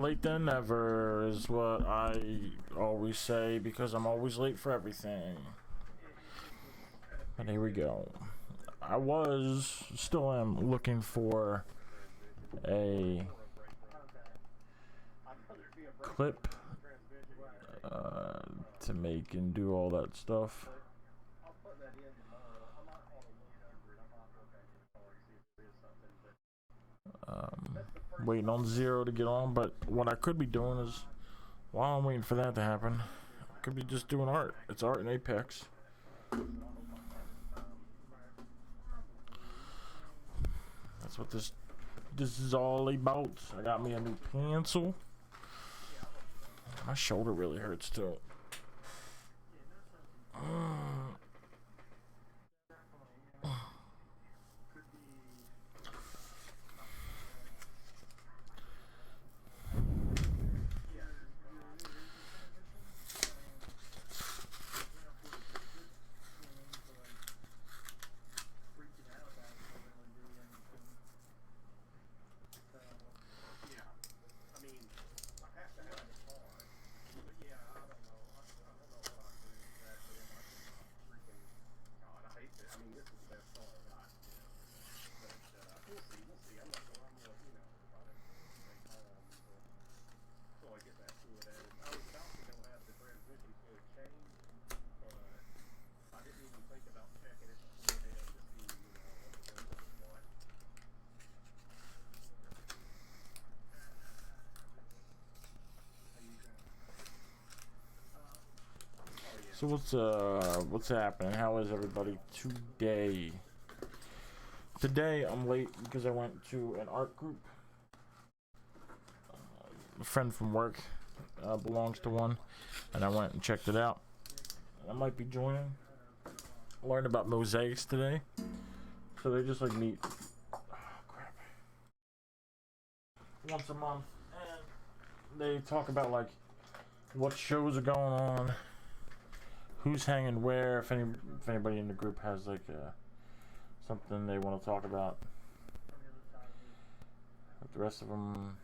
Late than never is what I always say because I'm always late for everything. But here we go. I still am looking for a clip to make and do all that stuff. Waiting on Zero to get on, but what I could be doing is, while I'm waiting for that to happen, I could be just doing art. It's art in Apex. That's what this is all about. I got me a new pencil. My shoulder really hurts too. So what's happening? How is everybody today? Today I'm late because I went to an art group. A friend from work belongs to one, and I went and checked it out. I might be joining. Learned about mosaics today. So they just like meet once a month, and they talk about like what shows are going on, who's hanging where, if anybody in the group has like something they want to talk about. Like the rest of them,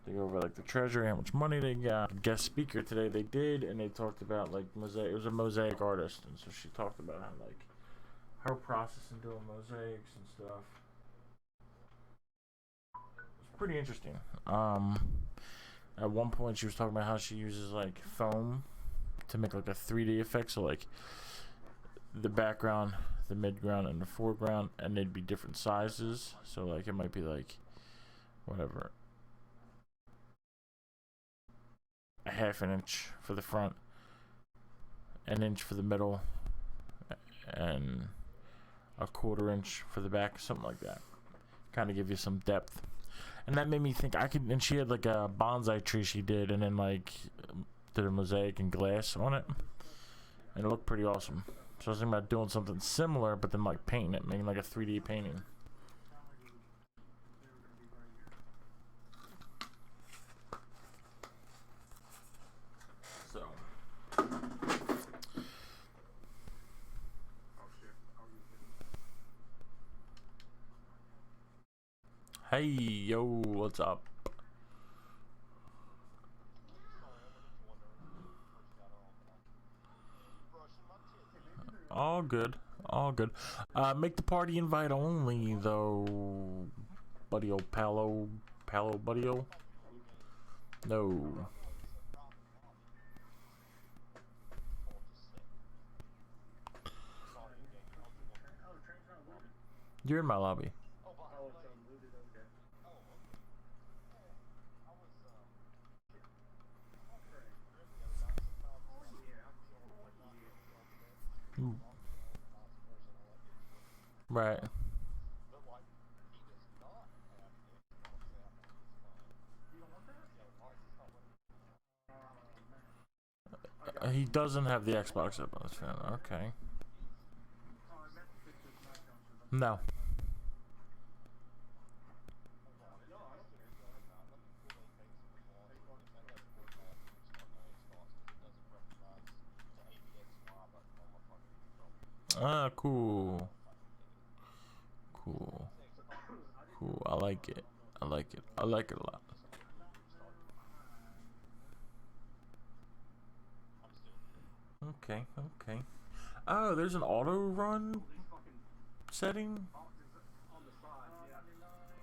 they go over like the treasury, how much money they got. Guest speaker today they did, and they talked about like mosaic. It was a mosaic artist, and so she talked about how like her process in doing mosaics and stuff. It's pretty interesting. At one point she was talking about how she uses like foam to make like a 3D effect, so like the background, the midground, and the foreground, and they'd be different sizes. So like it might be like whatever, a half an inch for the front, an inch for the middle, and a quarter inch for the back, something like that. Kind of give you some depth. And that made me think I could. And she had like a bonsai tree she did, and then like did a mosaic and glass on it, and it looked pretty awesome. So I was thinking about doing something similar, but then like painting it, making like a 3D painting. So hey yo, what's up? All good. All good. Make the party invite only, though. Buddy-o Palo Buddy-o? No. You're in my lobby. Ooh. Right. He doesn't have the Xbox up on his phone. Okay. No. Ah, cool. Cool. Cool. I like it. I like it. I like it a lot. Okay, okay. Oh, there's an auto run setting?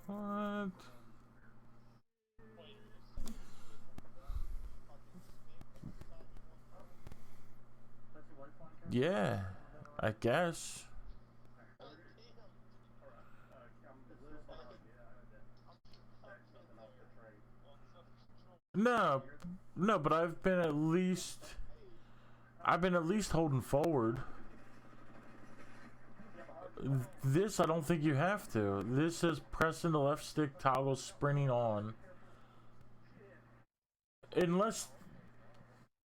What? Yeah, I guess. No, no, but I've been at least holding forward. This, I don't think you have to. This says pressing the left stick toggle sprinting on. Unless...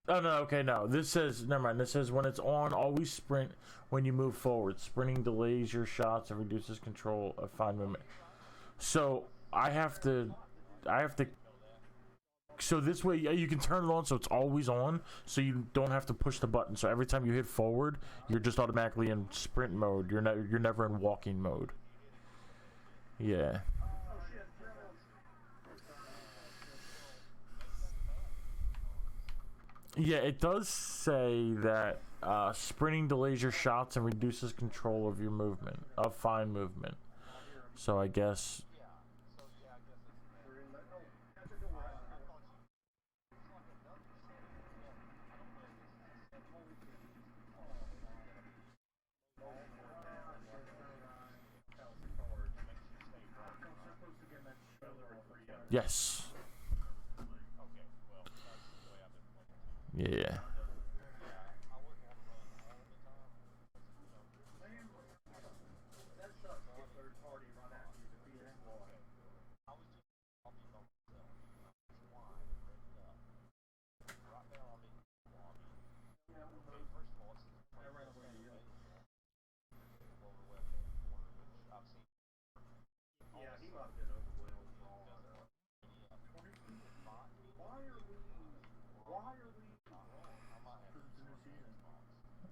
Oh, no, okay, no. This says... Never mind. This says when it's on, always sprint when you move forward. Sprinting delays your shots and reduces control of fine movement. So, I have to... So this way, you can turn it on so it's always on, so you don't have to push the button. So every time you hit forward, you're just automatically in sprint mode. You're never in walking mode. Yeah. Yeah, it does say that sprinting delays your shots and reduces control of your movement, of fine movement. So I guess... Yes. Yeah.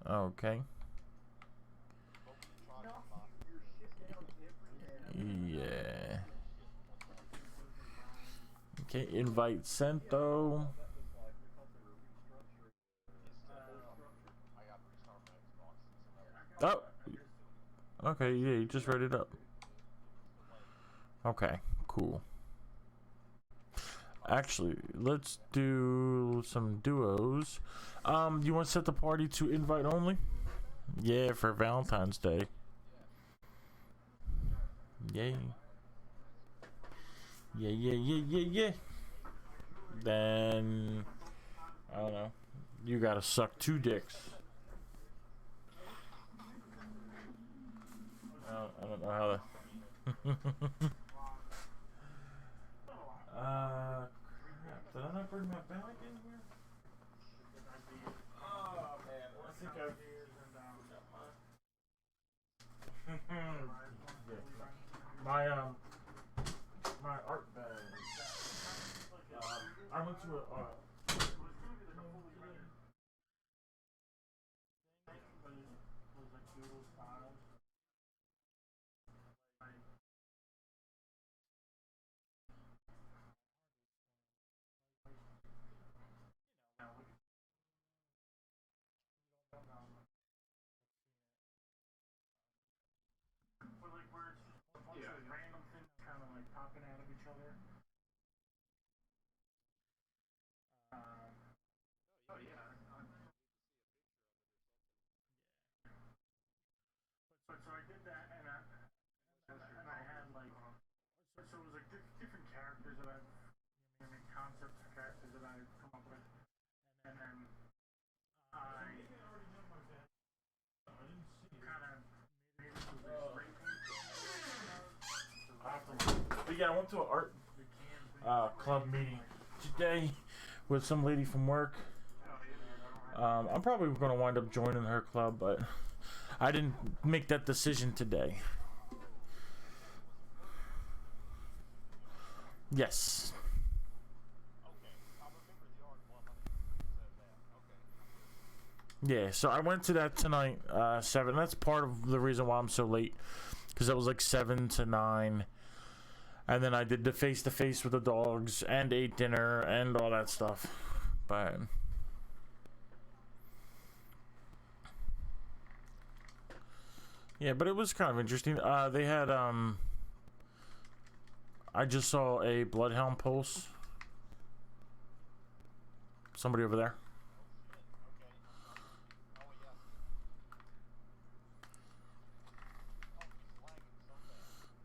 Okay. Yeah. Okay, invite sent though. Oh! Okay, yeah, you just read it up. Okay, cool. Actually, let's do some duos. You want to set the party to invite only? Yeah, for Valentine's Day. Yay. Yeah, yeah, yeah, yeah, yeah. Then, I don't know. You gotta suck 2 dicks. I don't know how to... crap. Did I not bring my bag in here? Oh, man. I think I've... my art bag. I went to a yeah, I went to an art club meeting today with some lady from work. I'm probably going to wind up joining her club, but I didn't make that decision today. Yes. Yeah, so I went to that tonight, 7. That's part of the reason why I'm so late, because it was like 7 to 9. And then I did the face-to-face with the dogs and ate dinner and all that stuff. But Yeah, but it was kind of interesting. They had I just saw a Bloodhound pulse. Somebody over there.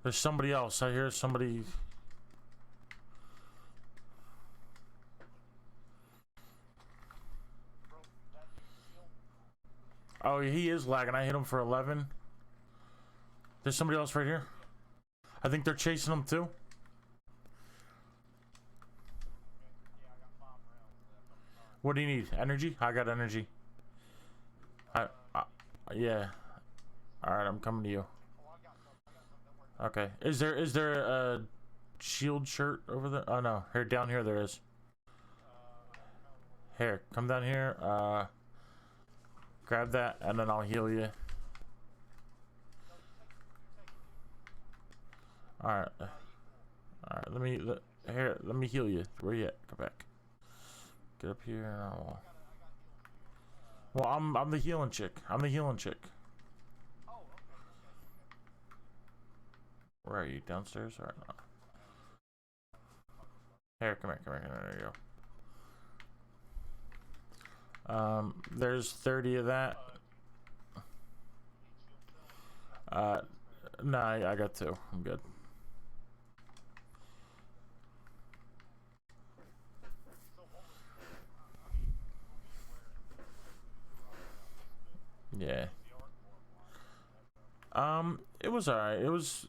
There's somebody else. I hear somebody. Oh, he is lagging. I hit him for 11. There's somebody else right here. I think they're chasing him too. What do you need? Energy? I got energy. Yeah. All right, I'm coming to you. Okay. Is there a shield shirt over there? Oh no. Here, down here there is. Here, come down here. Grab that, and then I'll heal you. All right. All right. Let me heal you. Where you at? Come back. Get up here, and I'll. Well, I'm the healing chick. I'm the healing chick. Where are you? Downstairs or not? Here, come here, come here. There you go. There's 30 of that. No, I got 2. I'm good. Yeah. It was alright. It was,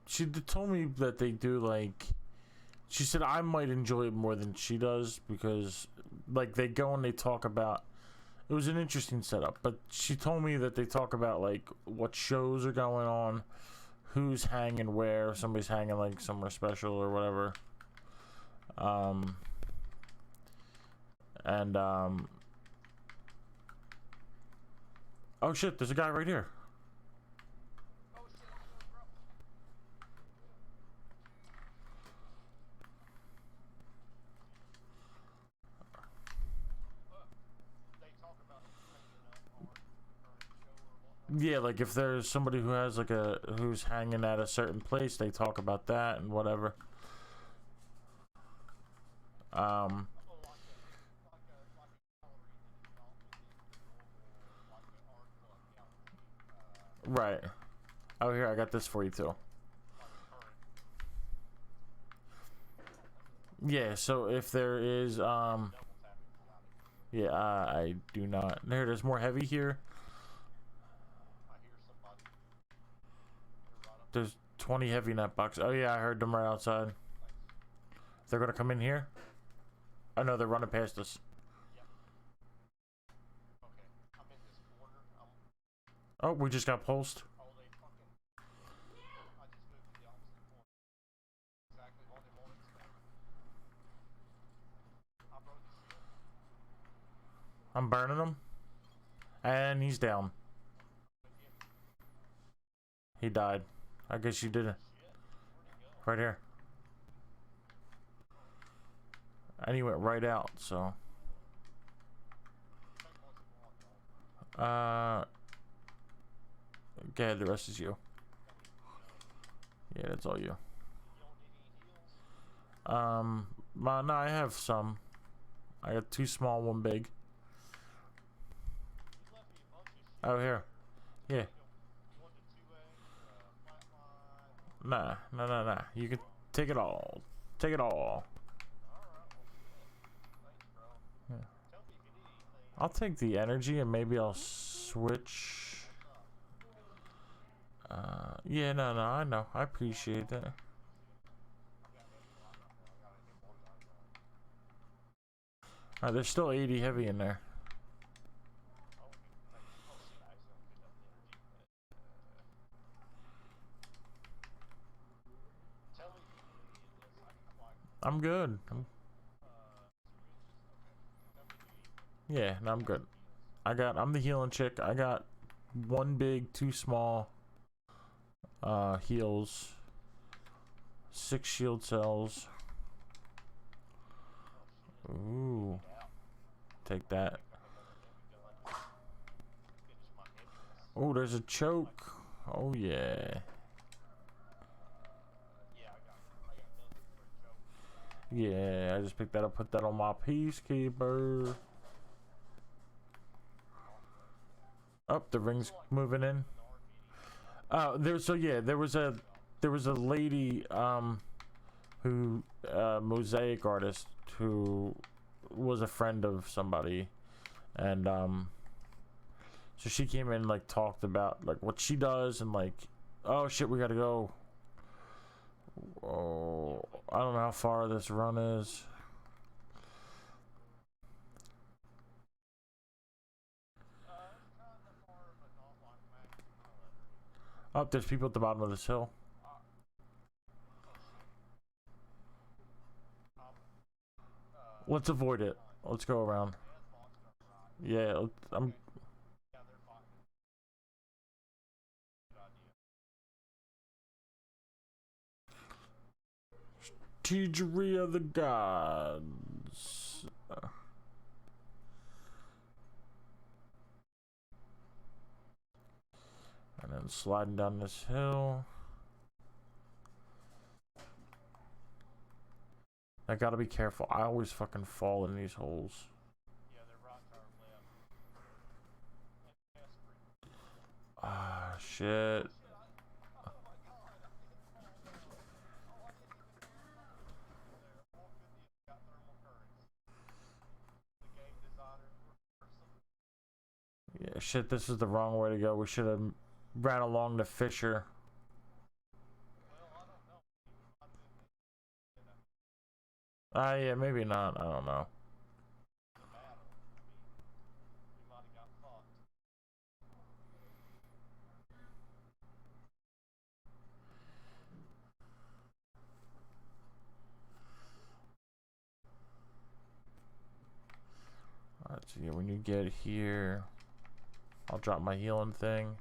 she told me that they do, like, she said I might enjoy it more than she does because, like, they go and they talk about, it was an interesting setup, but she told me that they talk about, like, what shows are going on, who's hanging where, if somebody's hanging, like, somewhere special or whatever. Oh shit, there's a guy right here. Yeah, like if there's somebody who has like who's hanging at a certain place, they talk about that and whatever. Right. Oh, here, I got this for you too. Yeah, so if there is yeah, I do not. There's more heavy here. There's 20 heavy in that box. Oh yeah, I heard them right outside. They're gonna come in here. Oh no, they're running past us. Oh, we just got pulsed. I'm burning him. And he's down. He died. I guess you did it. Right here. And he went right out, so. Okay, the rest is you. Yeah, that's all you. No, I have some. I got 2 small, 1 big. Oh, here. Yeah. Nah. You can take it all. Take it all. Yeah. I'll take the energy and maybe I'll switch. Yeah, no, I know. I appreciate that. Alright, there's still 80 heavy in there. I'm good. Yeah, no, I'm good. I'm the healing chick. I got 1 big, 2 small heals, 6 shield cells. Ooh. Take that. Oh, there's a choke. Oh yeah. Yeah, I just picked that up, put that on my peacekeeper. Oh, the ring's moving in. There was a lady who mosaic artist who was a friend of somebody, and so she came in and like talked about like what she does and like, oh shit, we gotta go. Oh, I don't know how far this run is. Oh, there's people at the bottom of this hill. Let's avoid it. Let's go around. Yeah, I'm. Teachery of the gods. And then sliding down this hill. I gotta be careful. I always fucking fall in these holes. Ah, shit. Yeah, shit, this is the wrong way to go. We should have ran along the fissure. Yeah, maybe not. I don't know. Alright, so yeah, when you get here, I'll drop my healing thing.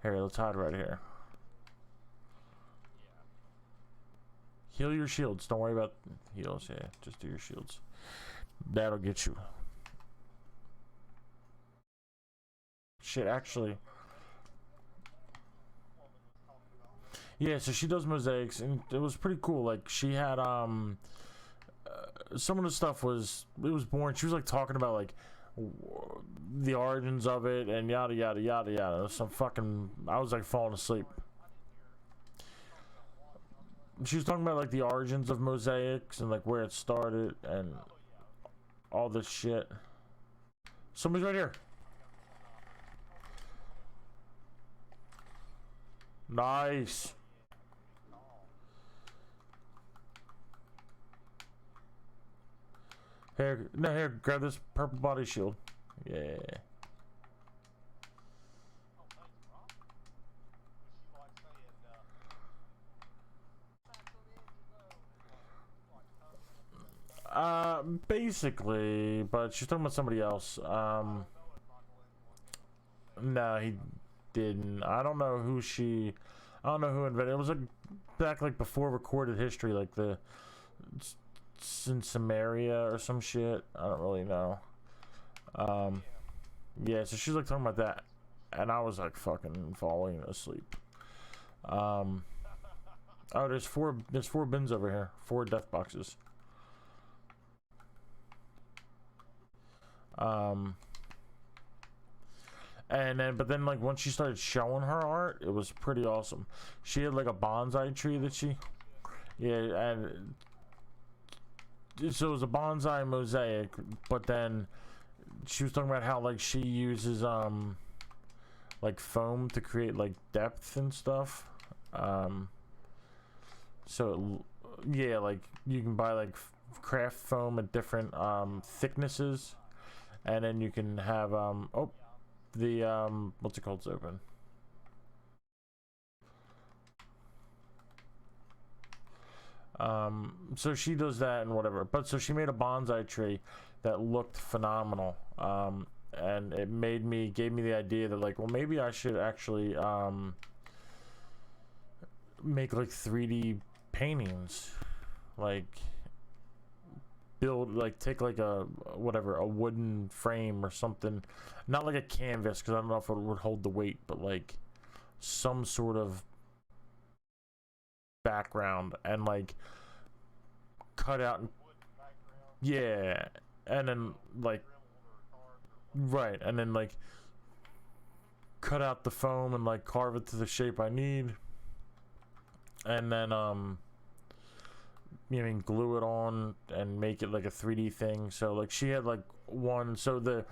Here, let's hide right here. Heal your shields. Don't worry about heals. Yeah, just do your shields. That'll get you. Shit, actually. Yeah, so she does mosaics, and it was pretty cool. Like, she had, some of the stuff was, it was boring. She was, like, talking about, like, the origins of it, and yada, yada, yada, yada. Some fucking, I was, like, falling asleep. She was talking about, like, the origins of mosaics, and, like, where it started, and all this shit. Somebody's right here. Nice. Here, no, here, grab this purple body shield. Yeah. Basically, but she's talking about somebody else. No, he didn't. I don't know who she. I don't know who invented. It was like back like before recorded history, like the in Samaria or some shit. I don't really know. Yeah. So she's like talking about that, and I was like fucking falling asleep. Oh, there's four bins over here. 4 death boxes. And then, but then, like, once she started showing her art, it was pretty awesome. She had, like, a bonsai tree that she... Yeah, and... So it was a bonsai mosaic, but then she was talking about how, like, she uses, like, foam to create, like, depth and stuff. So, yeah, like, you can buy, like, craft foam at different, thicknesses. And then you can have, oh... The what's it called? It's open. So she does that and whatever, but so she made a bonsai tree that looked phenomenal, and it gave me the idea that, like, well, maybe I should actually make like 3D paintings, like build, like take like a whatever, a wooden frame or something, not like a canvas because I don't know if it would hold the weight, but like some sort of background and like cut out and, yeah, and then like right, and then like cut out the foam and like carve it to the shape I need, and then you mean glue it on and make it like a 3D thing. So like she had like one, so the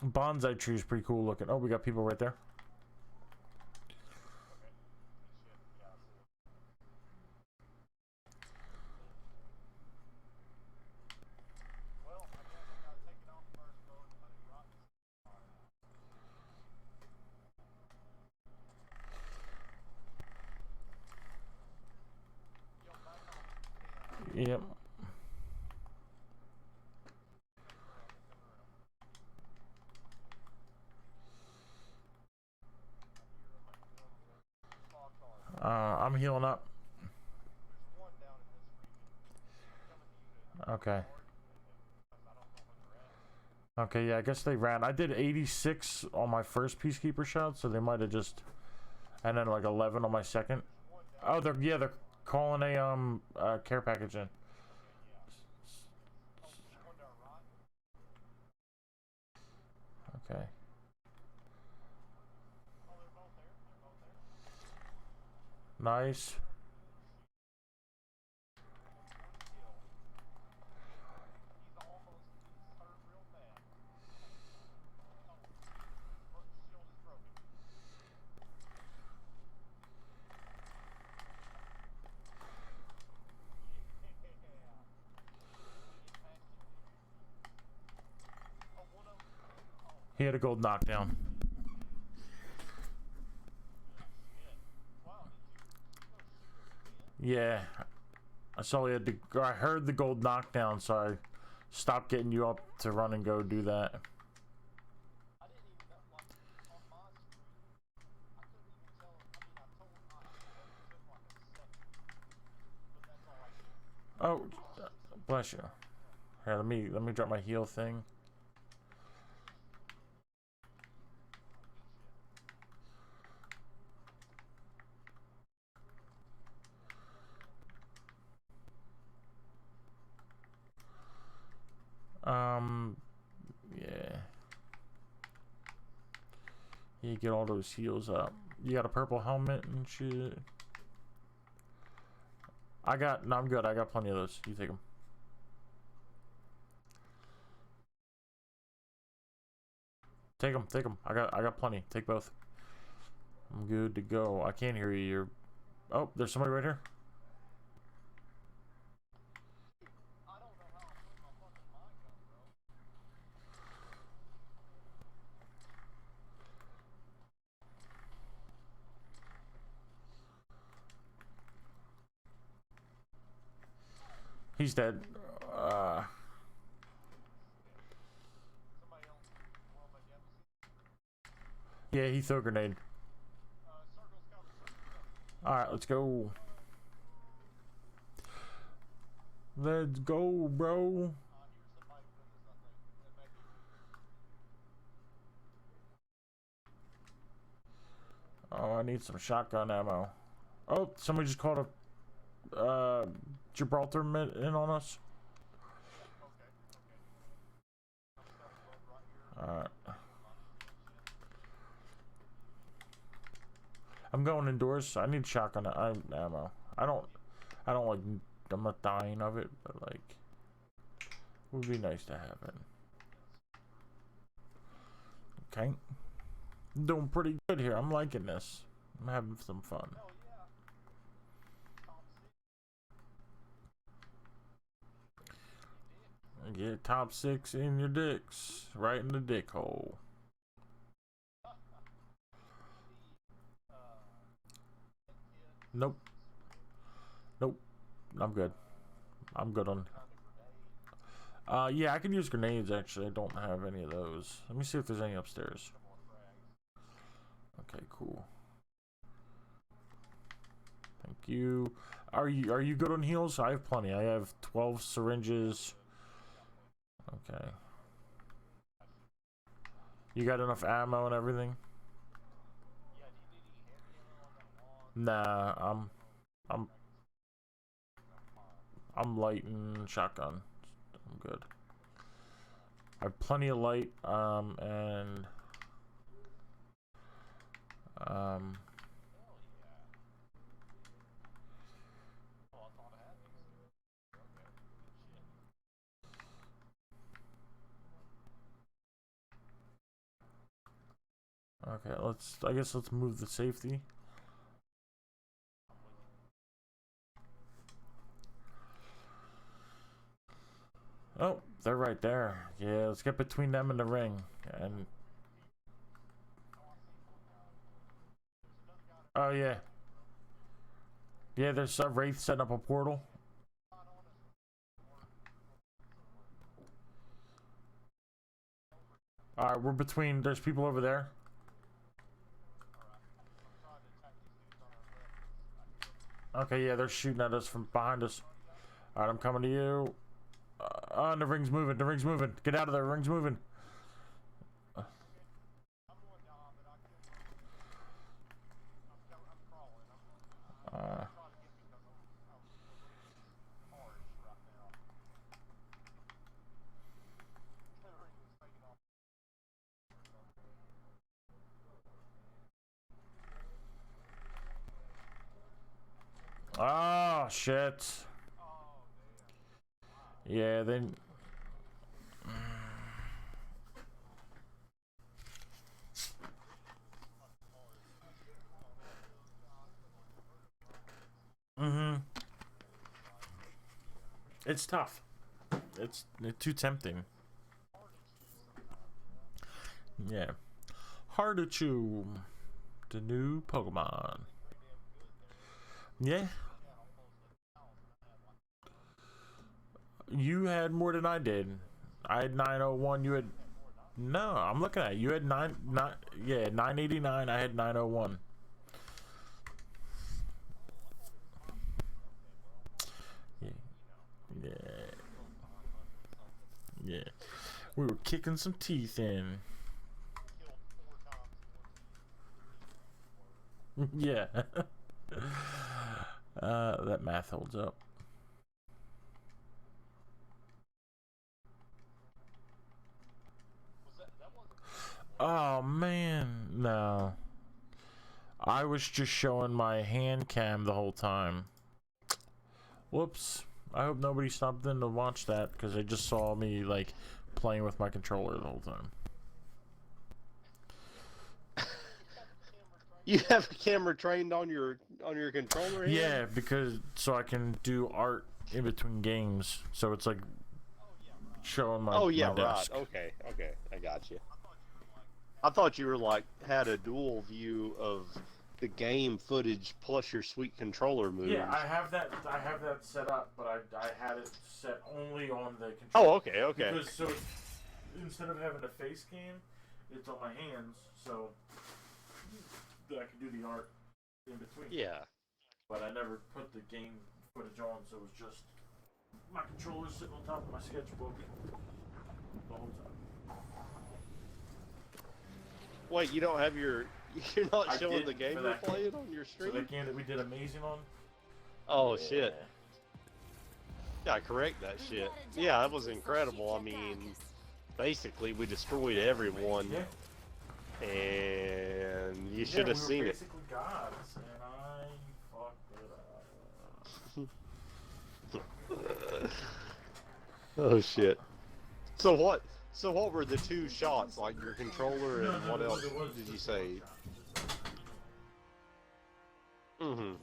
bonsai tree is pretty cool looking. Oh, we got people right there. Yep. I'm healing up. Okay. Okay, yeah, I guess they ran. I did 86 on my first Peacekeeper shot, so they might have just, and then like 11 on my second. Oh, they're calling a care package in. Okay. Nice. He had a gold knockdown. Yeah, I saw he had the. I heard the gold knockdown, so I stopped getting you up to run and go do that. Oh, bless you. Here, let me drop my heal thing. Yeah. You get all those heals up. You got a purple helmet and shit. No, I'm good. I got plenty of those. You take them. Take them. Take them. I got plenty. Take both. I'm good to go. I can't hear you. Oh, there's somebody right here. He's dead. Yeah, he threw a grenade. Alright, let's go. Let's go, bro. Oh, I need some shotgun ammo. Oh, somebody just called a Gibraltar in on us. Alright. I'm going indoors. I need shotgun ammo. I don't like. I'm not dying of it, but like, it would be nice to have it. Okay, I'm doing pretty good here. I'm liking this. I'm having some fun. Get top 6 in your dicks, right in the dick hole. Nope. Nope. I'm good. I'm good on. Yeah, I can use grenades actually. I don't have any of those. Let me see if there's any upstairs. Okay, cool. Thank you. Are you good on heals? I have plenty. I have 12 syringes. Okay. You got enough ammo and everything? Nah, I'm I'm light and shotgun. I'm good. I have plenty of light, and okay, I guess let's move the safety. Oh, they're right there. Yeah, let's get between them and the ring. And oh yeah. Yeah, there's a Wraith setting up a portal. Alright, we're between, there's people over there. Okay, yeah, they're shooting at us from behind us. Alright, I'm coming to you. Oh, and the ring's moving, the ring's moving. Get out of there, the ring's moving. Oh, shit. Yeah, then... It's tough. It's too tempting. Yeah. Hardichu, the new Pokemon. Yeah. You had more than I did. I had 901. You had no. I'm looking at it. You had 989. I had 901. Yeah. Yeah. Yeah. We were kicking some teeth in. Yeah. That math holds up. Oh man, no. I was just showing my hand cam the whole time. Whoops. I hope nobody stopped in to watch that because they just saw me like playing with my controller the whole time. You have a camera trained on your controller hand? Yeah, because so I can do art in between games. So it's like showing my Oh yeah, my desk. right. Okay, I got you. I thought you were like had a dual view of the game footage plus your sweet controller moves. Yeah, I have that set up, but I had it set only on the controller. Oh, okay. Because so instead of having a face cam, it's on my hands, so that I can do the art in between. Yeah. But I never put the game footage on, so it was just my controller sitting on top of my sketchbook the whole time. Wait, you don't have you're not showing the game you're playing on your stream? So that game that we did amazing on? Oh, yeah. Shit. Yeah, correct that shit. Yeah, that was incredible. I mean, basically, we destroyed everyone. Yeah. And you should have seen it. Basically gods, and I fucked it up. Oh shit. So what were the two shots? Like your controller and what else did you say? Mm-hmm.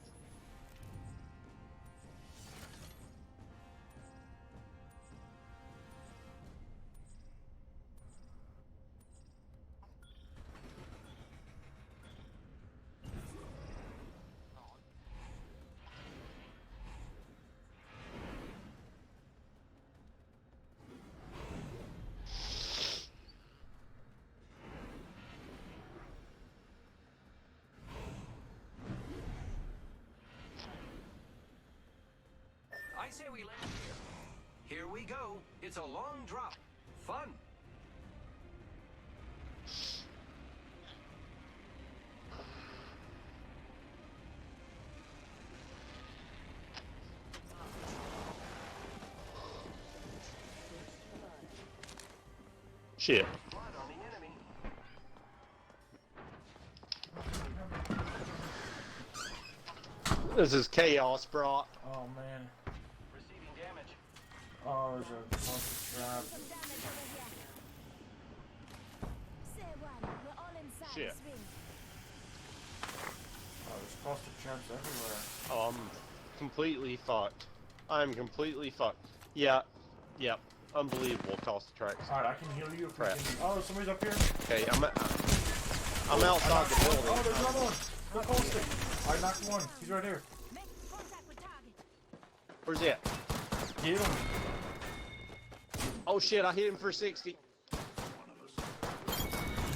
I say we land here. Here we go. It's a long drop. Fun. Shit. Blood on the enemy. This is chaos, bro. Oh man. Receiving damage. Oh, there's a cluster trap. Some damage over here. Say one, we're all inside Shit. this ring. Oh, there's cluster traps everywhere. Oh, I'm completely fucked. I'm completely fucked. Yeah. Yep. Unbelievable cost of tracks. Alright, I can heal you if we Crap. can. Oh, somebody's up here. Okay, I'm outside the building. Oh, there's another one. They're posted. I knocked one. He's right here. Make contact with target. Where's he at? Get him. Oh shit, I hit him for 60.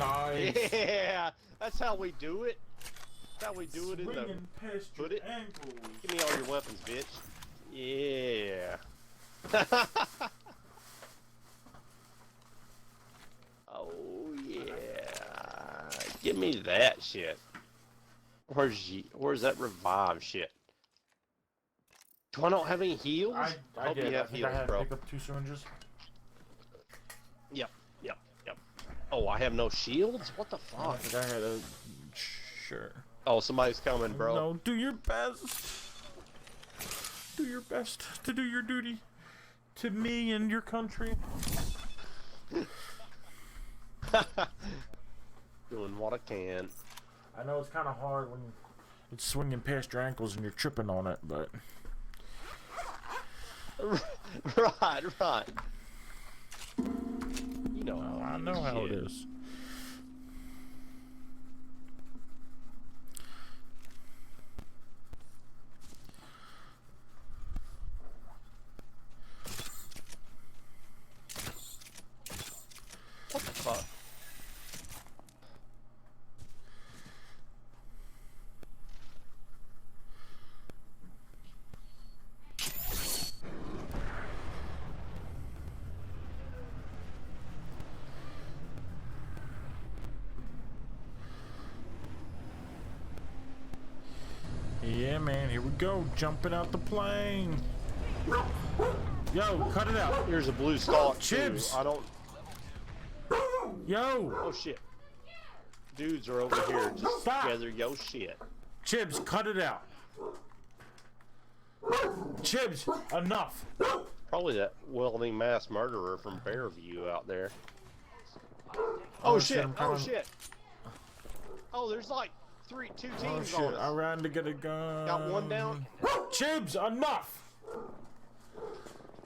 Nice. Yeah, that's how we do it. That's how we do it in the... Swinging past Put your it- ankles. Give me all your weapons, bitch. Yeah. Oh yeah. Give me that shit. Where's that revive shit? Do I not have any heals? I hope did. you I have think I heals, had to bro. pick up 2 syringes. Yep. Oh, I have no shields? What the I fuck? think I had a... Sure. Oh, somebody's coming, bro. No, do your best. Do your best to do your duty to me and your country. Doing what I can. I know it's kind of hard when it's swinging past your ankles and you're tripping on it, but Right. You know how I it know is, how it shit. is. What the fuck? Yeah, man, here we go, jumping out the plane. Yo, cut it out. Here's a blue stalk too. Chibs. I don't. Yo, Oh shit. Dudes are over here just Stop. together. Yo shit. Chibs, cut it out. Chibs, enough. Probably that welding mass murderer from Fairview out there. Oh shit. I'm Oh coming. shit. Oh, there's like two Oh teams shit, on I us. ran to get a gun. Got one down. Chibs, enough.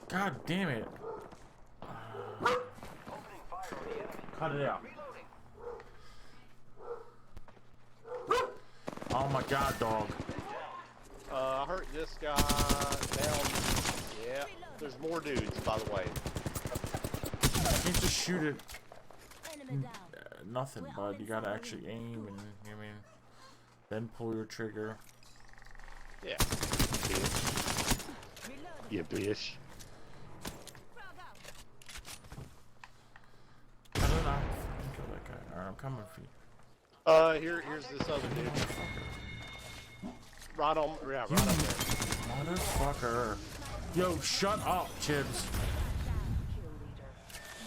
God damn it. Opening fire on the enemy. Cut it out. Reloading. Oh my god, dog. I hurt this guy down. Yeah. There's more dudes, by the way. You can't just shoot it. Enemy down. Nothing, bud. You gotta actually aim and, you know what I mean, then pull your trigger. Yeah. Bitch. Reloading. You bitch. Frog out. I don't know. Fucking kill that guy. Alright, I'm coming for you. Here's this other dude. Motherfucker. Right on, yeah, right up there. Motherfucker. Yo, shut up, Chibs.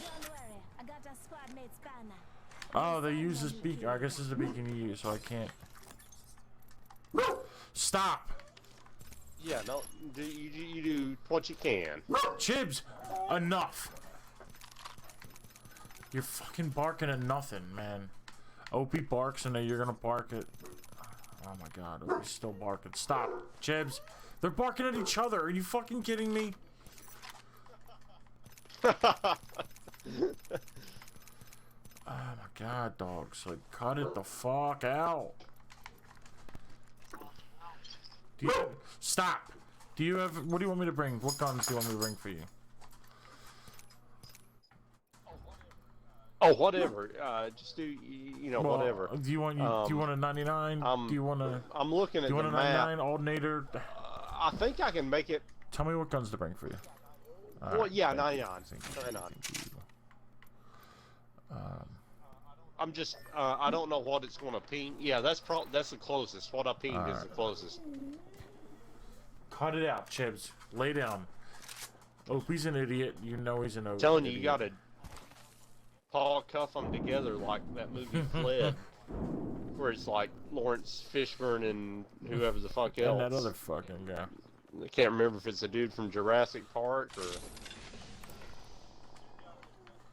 Don't worry, I got a squad mate's banner. Oh, they use this beacon. I guess this is the beacon you use, so I can't. Stop! Yeah, no, you do what you can. Chibs, enough! You're fucking barking at nothing, man. Opie barks and then you're gonna bark at... Oh my god, Opie's still barking. Stop, Chibs. They're barking at each other. Are you fucking kidding me? Oh my god, dogs. Like, cut it the fuck out. Do you, stop. Do you have... What do you want me to bring? What guns do you want me to bring for you? Oh, whatever. Just do you know Well, whatever. Do you want do you want a 99? Do you want a I'm looking do at you the want a map. 99 alternator? I think I can make it Tell me what guns to bring for you. Well, yeah, thank you, 99. thank you, 99. thank you. I'm just, I don't know what it's gonna ping. Yeah, that's the closest. What I pinged is the closest. Cut it out, Chibs. Lay down. Opie's an idiot. You know he's an idiot. Telling you, you gotta paw cuff them together like that movie Fled, where it's like Lawrence Fishburne and whoever the fuck else. And that other fucking guy. I can't remember if it's a dude from Jurassic Park or.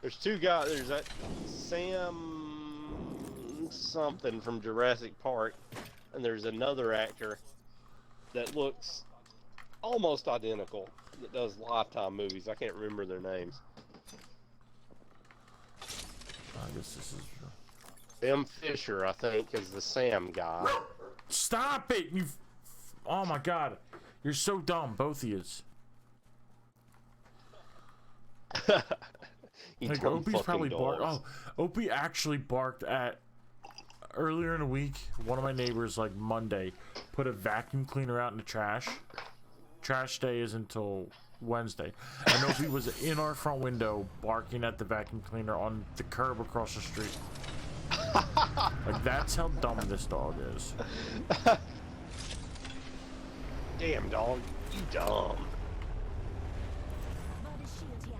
There's two guys. There's that Sam something from Jurassic Park, and there's another actor that looks almost identical that does Lifetime movies. I can't remember their names. I guess this is. Sam Fisher, I think, is the Sam guy. Stop it! You. Oh my god, you're so dumb, both of yous. You Like dumb Opie's fucking probably barked. dogs. Oh, Opie actually barked at earlier in the week. One of my neighbors, like Monday, put a vacuum cleaner out in the trash. Trash day is until Wednesday, and Opie was in our front window barking at the vacuum cleaner on the curb across the street. Like that's how dumb this dog is. Damn dog, you dumb. Body shield here.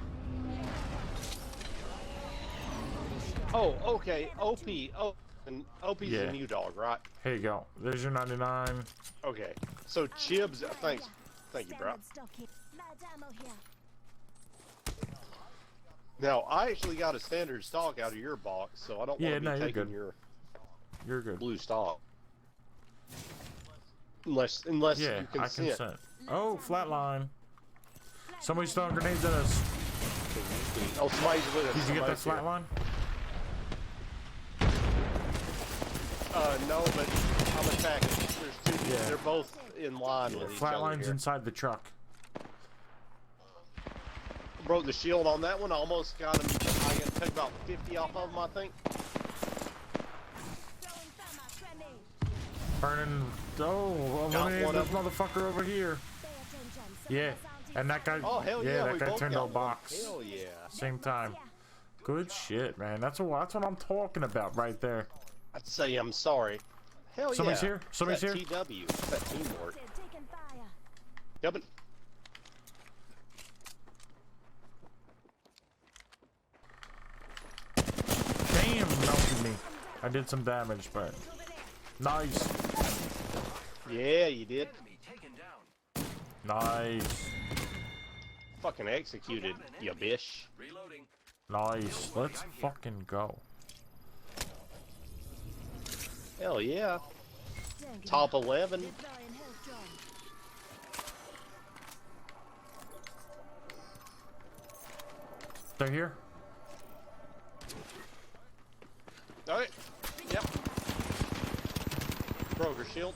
Oh, okay, OP. Oh, and OP's Yeah. a new dog, right? Here you go. There's your 99. Okay. So Chibs, thank you, bro. Standard stock here. Light ammo here. Now I actually got a standard stock out of your box, so I don't Yeah, want to no, be you're taking good. your You're good. blue stock. Unless Yeah, you I consent. consent. Oh, flatline. Somebody's throwing grenades at us. Oh, somebody's with us. Did you get that Somebody's here. flatline? No, but I'm attacking. There's two. Yeah. They're both in line with each other Flatline's here. inside the truck. Broke the shield on that one. Almost got him. I took about 50 off of him, I think. Throwing thermite grenade. Burning. Oh, Got eliminate one this of motherfucker over here. Pay attention. Yeah, and that guy. Oh hell yeah, yeah! that We guy both turned got our one. box. Hell yeah! Same time. Good shit, man. That's what I'm talking about right there. I'd say I'm sorry. Hell Somebody's yeah! here? Somebody's That here? TW. That teamwork. Taking fire. Coming. Damn, melted me. I did some damage, but nice, Yeah, you did. Enemy taken down. nice, Fucking executed, you bitch. Reloading. nice. Let's fucking go. Hell yeah. Dang it. Top 11. Deploying health drone. They're here. Alright. Yep. Broke her shield.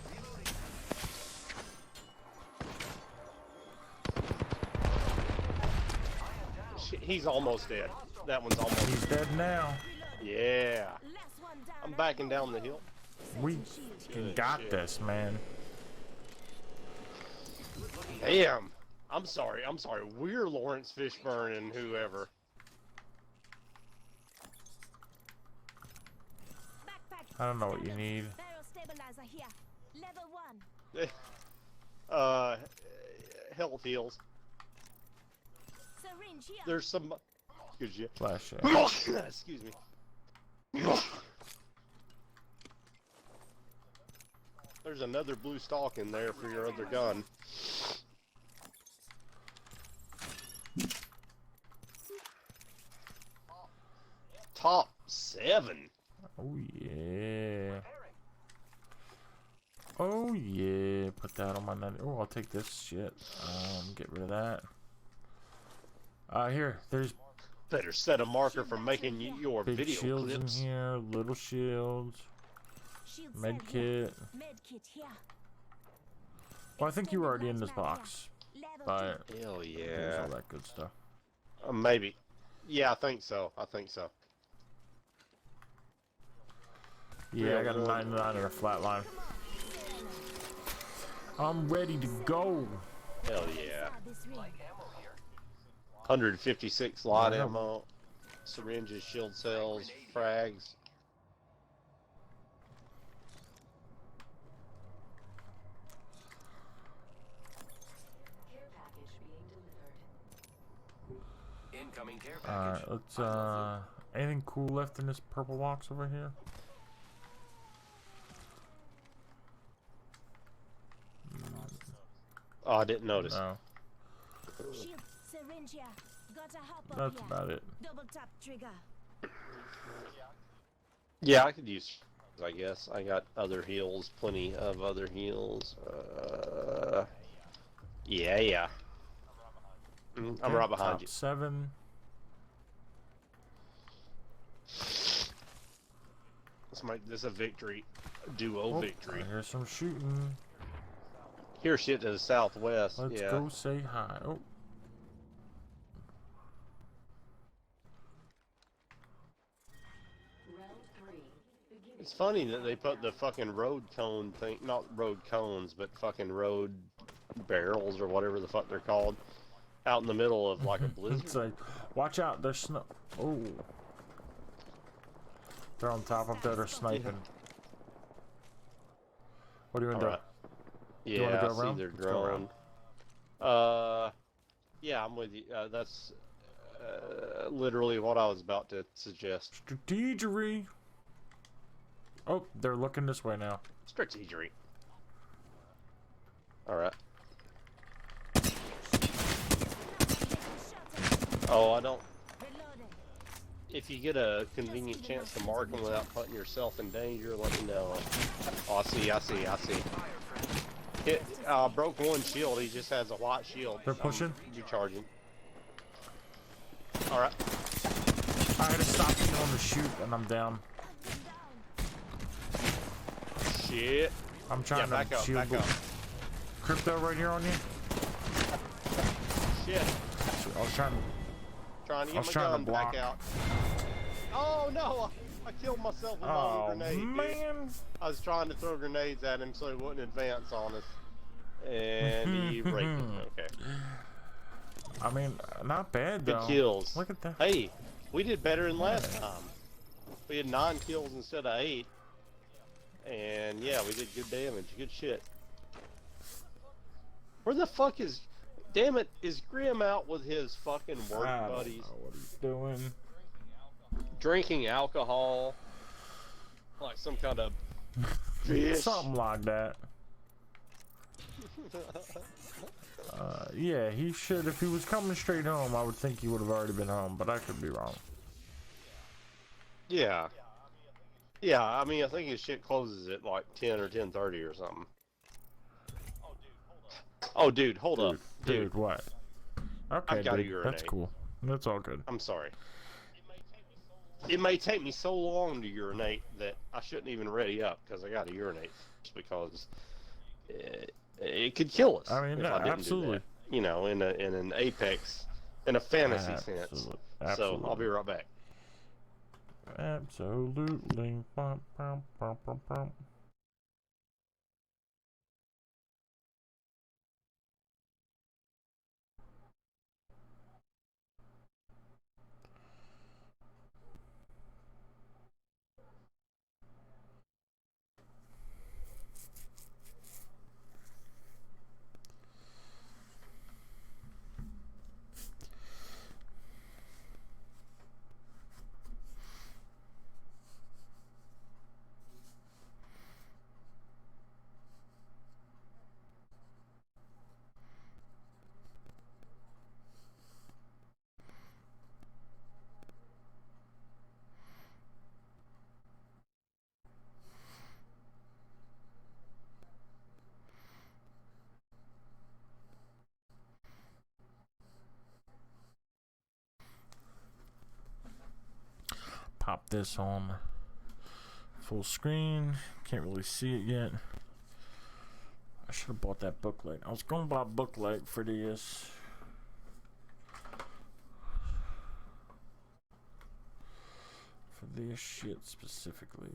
He's almost dead. That one's almost. He's dead now. Yeah. Last one down. I'm backing down the hill. We Shield here. fucking got shit. this, man. Damn. I'm sorry. We're Lawrence Fishburne and whoever. Backpack. I don't know what you need. Barrel stabilizer here. Level 1. Health heals. Syringe here. There's some. Excuse you. Flash it. Excuse me. There's another blue stalk in there for your other gun. Top 7. Oh yeah. Oh yeah. Put that on my 90. Oh, I'll take this shit. Get rid of that. Here. There's Better set a marker for making your big video shields clips. in here. Little shields. Shield Med cell here. kit. Med kit here. Well, I think you were already in this box, Level but Hell there's yeah. all that good stuff. Maybe. Yeah, I think so. Yeah, I got a 99 and a flatline. I'm ready to go. Hell yeah. Inside this ring. 156 light Yeah. ammo, syringes, shield cells, frags. Incoming care Alright, package. let's anything cool left in this purple box over here? Oh, I didn't notice. No, Shield, syringe here. Gotta hop up that's here. about it. Double tap trigger. Yeah, I could use. I guess I got other heals, plenty of other heals. Yeah. I'm Okay, right behind top you. 7. This is a victory, duo Oh, victory. I hear some shooting. Here's shit to the southwest. Let's yeah. go say hi. Oh, It's funny that they put the fucking road cone thing, not road cones, but fucking road barrels or whatever the fuck they're called, out in the middle of like a it's blizzard. like, watch out, there's snow. Oh, they're on top up there, they're sniping. What are you gonna do? Alright. you wanna Yeah, go I see around? they're Let's go drone. Yeah, I'm with you. That's literally what I was about to suggest. Strategery. Oh, they're looking this way now. Strategery. Alright. Oh, I don't. Reloading. If you get a convenient chance to mark them without putting yourself in danger, let me know. Oh, I see. Hit, broke one shield. He just has a white shield. They're pushing? Recharging. Alright. I had to stop you on the shoot, and I'm down. Shit. I'm trying Yeah, back to up, shield. back up. Crypto right here on you. Shit. I was trying. Trying to I get was my trying to gun back block. out. Oh no! I killed myself with my Oh own grenade. Dude. man! I was trying to throw grenades at him so he wouldn't advance on us. And he raped me. Okay. I mean, not bad Good though. kills. Look at that. Hey, we did better than last time. We had 9 kills instead of 8. And yeah, we did good damage. Good shit. Where the fuck is... Damn it, is Grim out with his fucking work I don't buddies? know what he's doing. Drinking alcohol? Like some kind of fish? Something like that. Yeah, he should. If he was coming straight home, I would think he would have already been home, but I could be wrong. Yeah. Yeah, I mean, I think his shit closes at like 10 or 10:30 or something. Oh, dude, hold up. Dude, what? Okay, I've gotta dude, urinate. that's cool. That's all good. I'm sorry. It may take me so long to urinate that I shouldn't even ready up because I gotta urinate first because it could kill us. I mean, if yeah, I didn't absolutely. do that. You know, in an apex, in a fantasy sense. Absolutely. So I'll be right back. Absolutely. Bum, bum, bum, bum, bum. Pop this on full screen. Can't really see it yet. I should have bought that booklet. I was going to buy a booklet for this. For this shit specifically.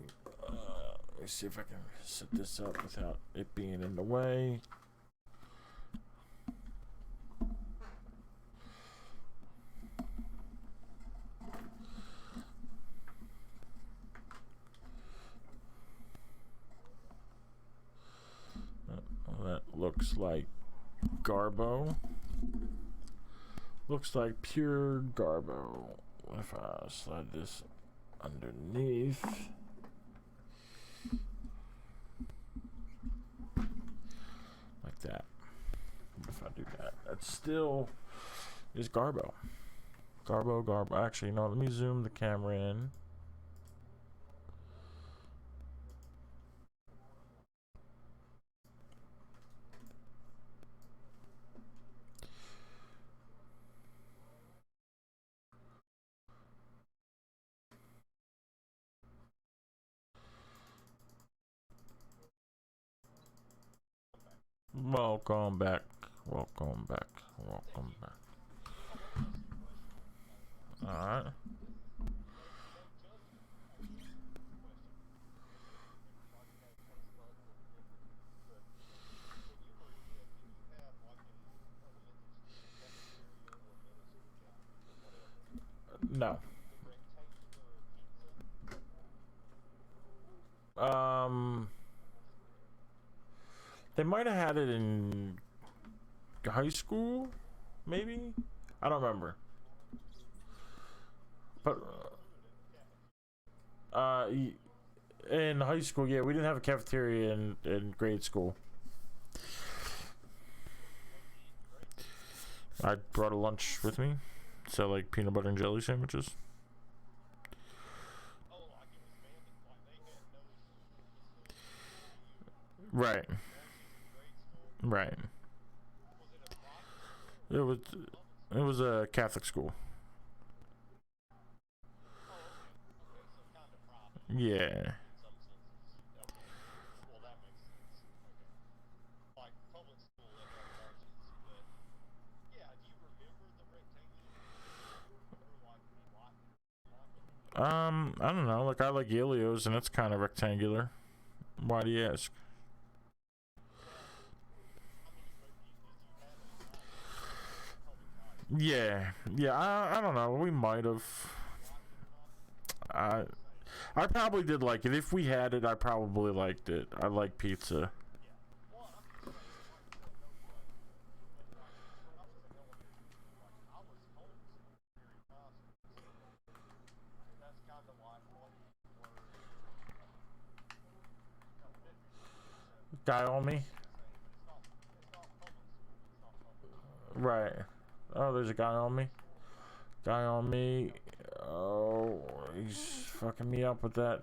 Let me see if I can set this up without it being in the way. looks like Garbo. Looks like pure Garbo. If I slide this underneath. Like that. If I do that, that still is Garbo. Garbo. Actually, no, let me zoom the camera in. Welcome back. Welcome back. Welcome back. Alright. No. They might have had it in high school, maybe? I don't remember. But in high school, yeah, we didn't have a cafeteria in grade school. I brought a lunch with me, so like peanut butter and jelly sandwiches. Right. Right. It was a Catholic school. Yeah. I don't know. Like I like Elio's, and it's kind of rectangular. Why do you ask? Yeah, I don't know. We might have. I probably did like it. If we had it, I probably liked it. I like pizza. Guy on me? Right. Oh, there's a guy on me. Guy on me. Oh, he's fucking me up with that.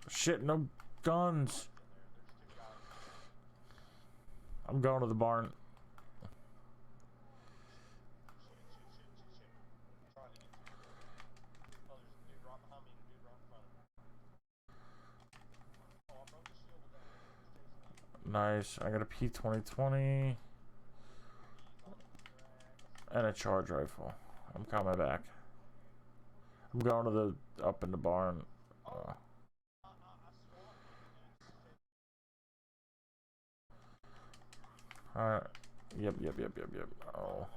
Shit, no guns. I'm going to the barn. Nice. I got a P2020 and a charge rifle. I'm coming back. I'm going to the up in the barn. Alright. Yep. Oh.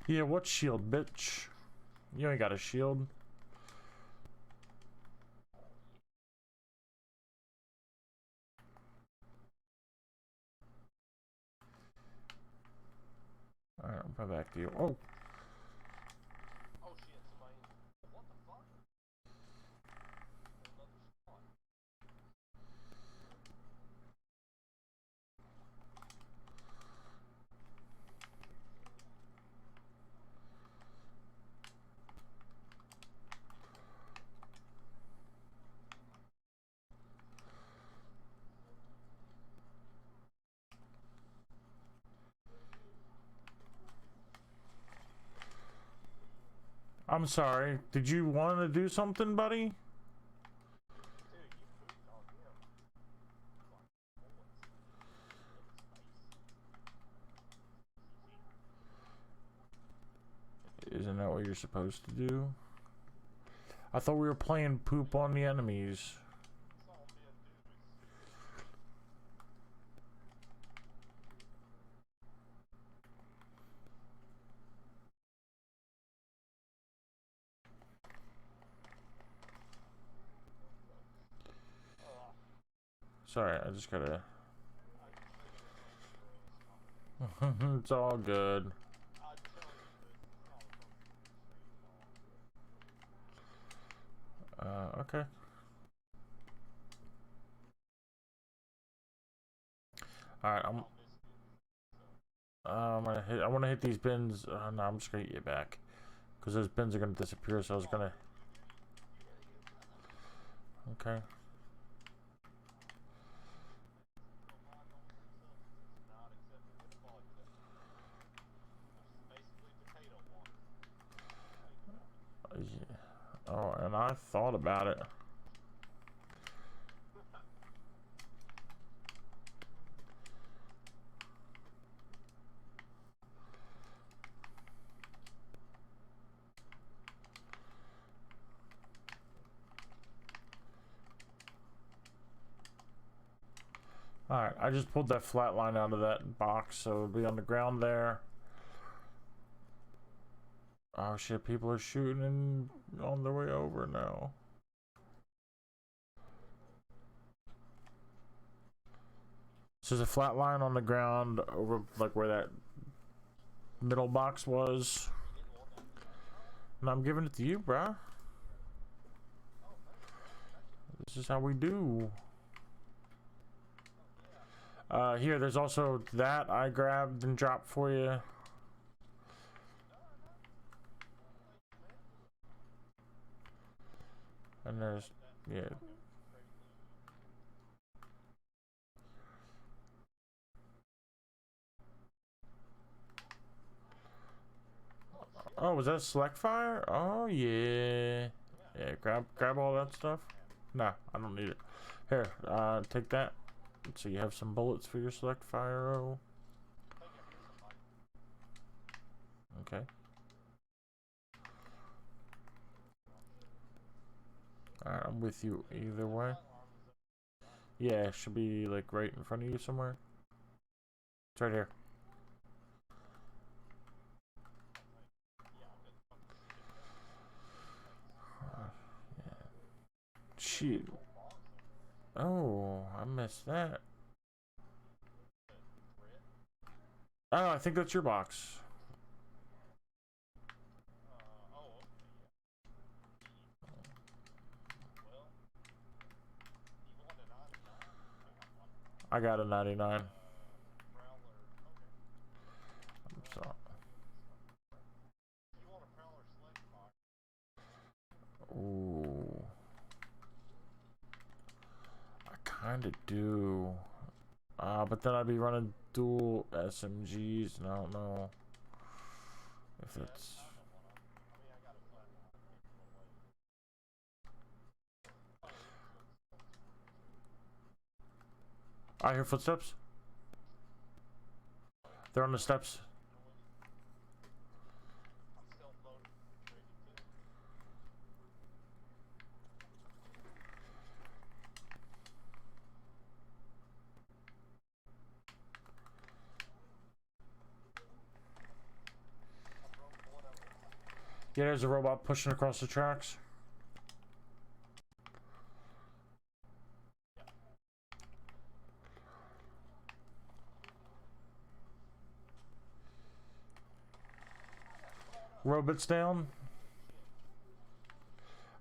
Yeah, what shield, bitch? You ain't got a shield. Alright, I'll put back to you. Oh! I'm sorry. Did you want to do something, buddy? you're supposed to do. I thought we were playing poop on the enemies. Sorry, I just gotta... It's all good. Okay. Alright, I wanna hit these bins. No, I'm just gonna get you back. Because those bins are gonna disappear, so I was gonna... Okay. Yeah. Oh, and I thought about it. Alright, I just pulled that flat line out of that box, so it'll be on the ground there. Oh shit, people are shooting on their way over now. So there's a flat line on the ground over like where that middle box was. And I'm giving it to you, bruh. This is how we do. Here, there's also that I grabbed and dropped for you. And there's, yeah. Oh, was that select fire? Oh yeah. Yeah, grab all that stuff. Nah, I don't need it. Here, take that. So you have some bullets for your select fire. Oh. Okay. Alright, I'm with you either way. Yeah, it should be like right in front of you somewhere. It's right here. Yeah. Shoot. Oh, I missed that. Oh, I think that's your box. I got a 99. I'm sorry. Ooh. I kinda do. But then I'd be running dual SMGs, and I don't know if it's... I hear footsteps. They're on the steps. Yeah, there's a robot pushing across the tracks. Robots down.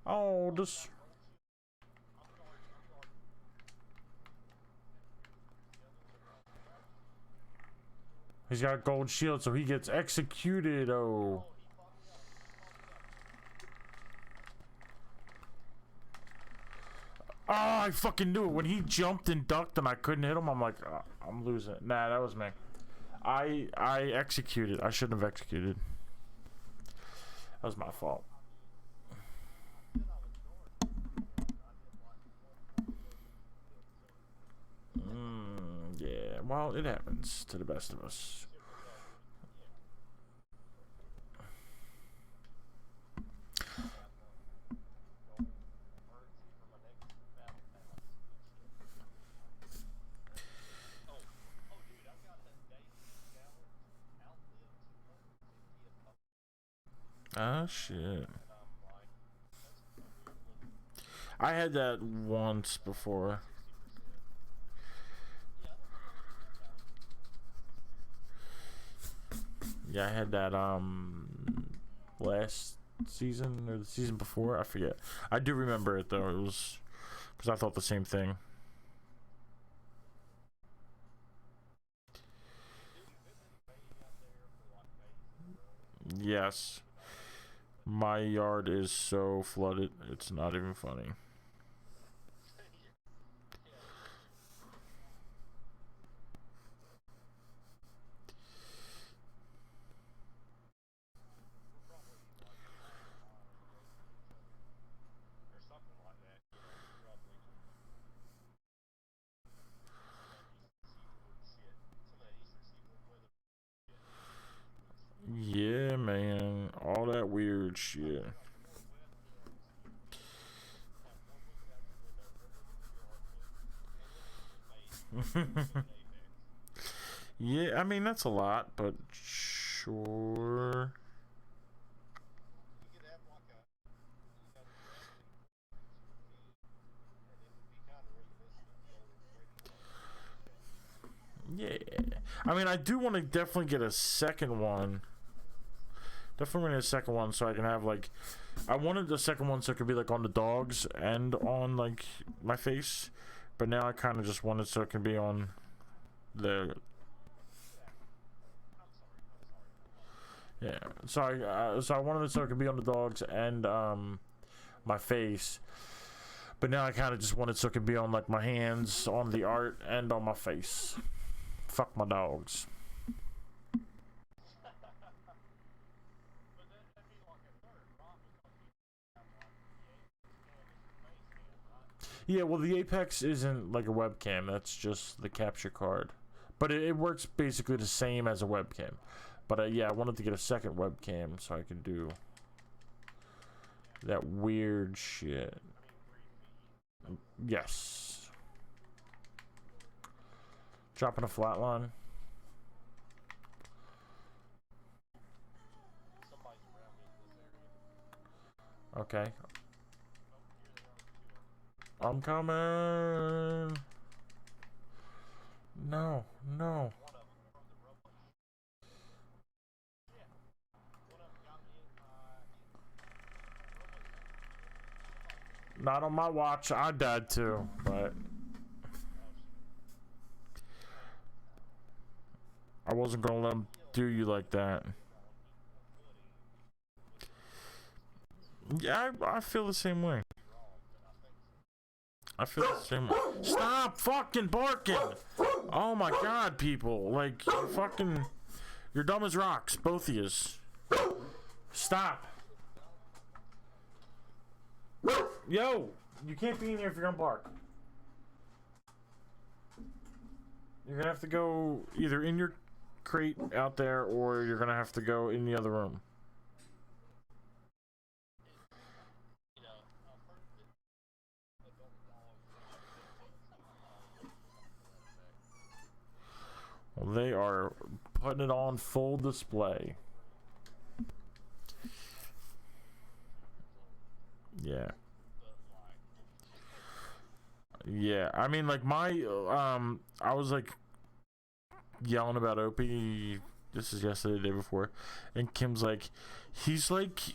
Oh, this... He's got gold shield, so he gets executed. Oh. Oh, I fucking knew it. When he jumped and ducked and I couldn't hit him, I'm like, oh, I'm losing it. Nah, that was me. I executed. I shouldn't have executed. That was my fault. Yeah, well, it happens to the best of us. shit. I had that once before. Yeah, I had that last season or the season before. I forget. I do remember it though. It was because I thought the same thing. Yes. My yard is so flooded, it's not even funny. Yeah, man. All that weird shit. Yeah, I mean, that's a lot, but sure. Yeah. I mean, I do want to definitely get a second one. Definitely need a second one so I can have, like, I wanted the second one so it could be, like, on the dogs and on, like, my face. But now I kind of just want it so it can be on the... Yeah. So I wanted it so it could be on the dogs and, my face. But now I kind of just want it so it could be on, like, my hands, on the art, and on my face. Fuck my dogs. Yeah, well, the Apex isn't like a webcam. That's just the capture card. But it works basically the same as a webcam. But yeah, I wanted to get a second webcam so I could do that weird shit. Yes. Dropping a flatline. Okay. I'm coming. No, no. Not on my watch. I died too, but I wasn't gonna let them do you like that. Yeah, I feel the same way. I feel the same way. Stop fucking barking! Oh my god, people. Like, fucking... You're dumb as rocks, both of yous. Stop. Yo! You can't be in here if you're gonna bark. You're gonna have to go either in your crate out there, or you're gonna have to go in the other room. Well, they are putting it on full display. Yeah. Yeah, I mean, like, my, I was, like, yelling about Opie, this is yesterday, the day before, and Kim's like, he's like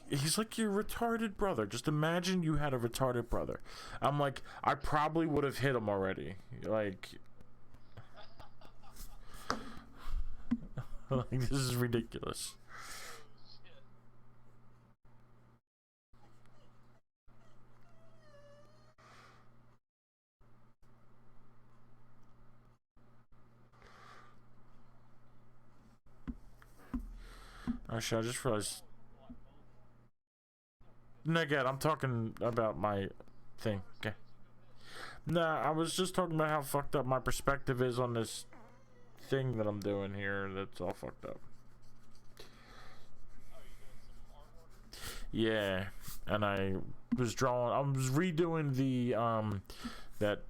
your retarded brother. Just imagine you had a retarded brother. I'm like, I probably would have hit him already. Like, like, this is ridiculous. Actually, I just realized. No, again, I'm talking about my thing. Okay. Nah, I was just talking about how fucked up my perspective is on this thing that I'm doing here. That's all fucked up. Yeah, and I was redoing the that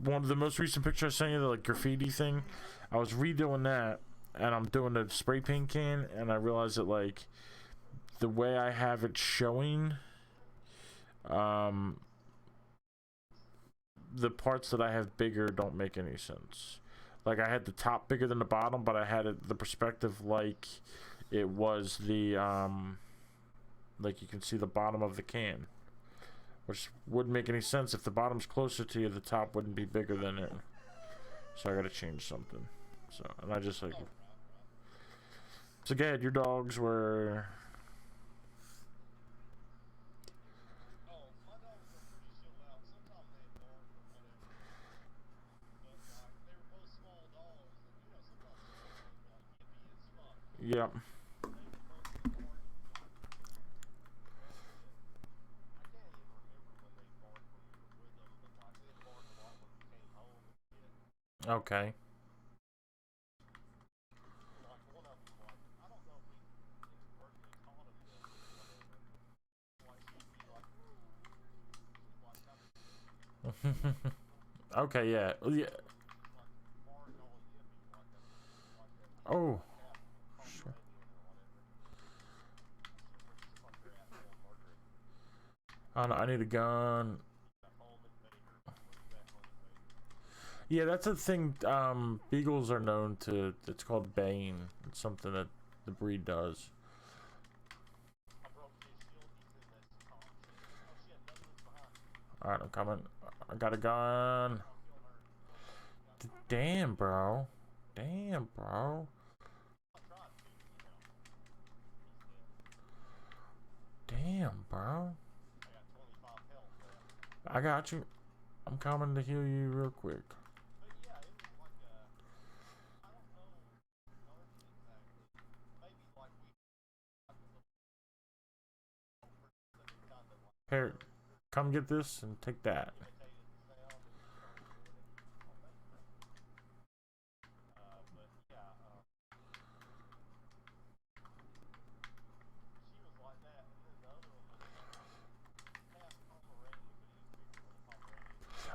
one of the most recent pictures I sent you, the like graffiti thing. I was redoing that, and I'm doing the spray paint can, and I realized that like the way I have it showing, the parts that I have bigger don't make any sense. Like, I had the top bigger than the bottom, but I had it the perspective like it was the like you can see the bottom of the can, which wouldn't make any sense. If the bottom's closer to you, the top wouldn't be bigger than it. So I gotta change something. So, and I just like, so Gad, your dogs were yeah. Okay. Okay, yeah. Yeah. Oh. Sure. I don't know, I need a gun. Yeah, that's a thing. Beagles are known to. It's called baying. It's something that the breed does. Alright, I'm coming. I got a gun. Damn, bro. Damn, bro. Damn, bro. I got you. I'm coming to heal you real quick. Here, come get this and take that.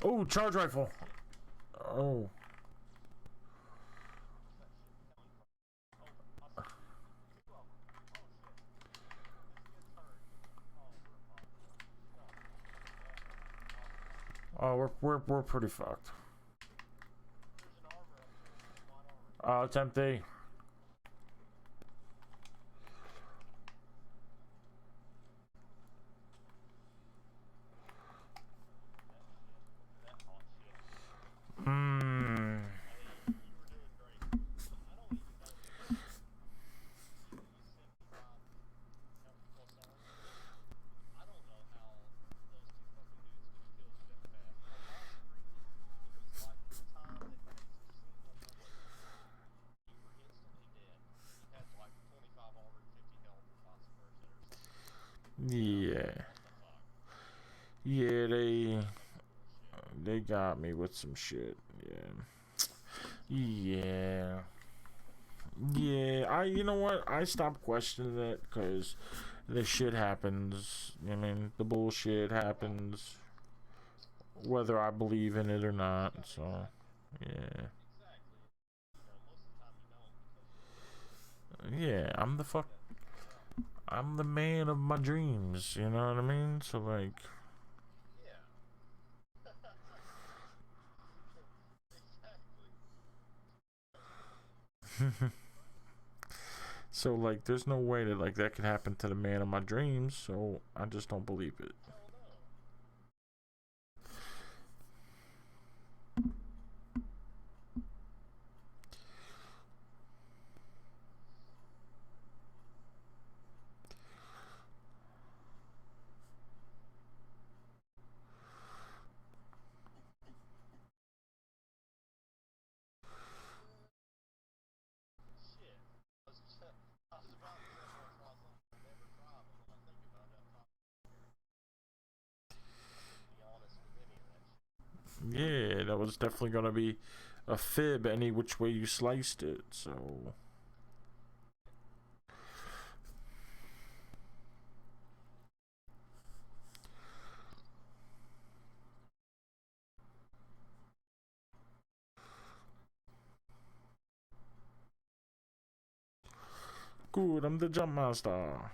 Oh, charge rifle. Oh. Oh, we're pretty fucked. Oh, it's empty. Hmm. Yeah. Yeah, they got me with some shit. Yeah. Yeah. Yeah, you know what? I stopped questioning it because the shit happens. I mean, the bullshit happens whether I believe in it or not. So, yeah. Yeah, I'm the man of my dreams, you know what I mean? So, like, so, like, there's no way that, like, that could happen to the man of my dreams, so I just don't believe it. Yeah, that was definitely gonna be a fib any which way you sliced it, so. Good, I'm the jump master.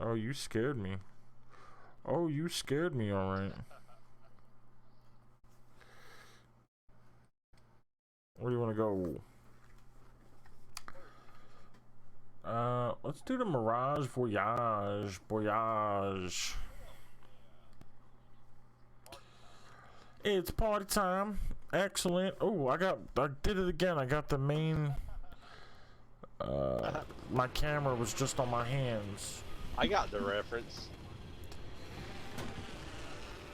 Oh, you scared me. Oh, you scared me, alright. Where do you want to go? Let's do the Mirage Voyage. Voyage. It's party time. Excellent. Oh, I did it again. I got the main. My camera was just on my hands. I got the reference.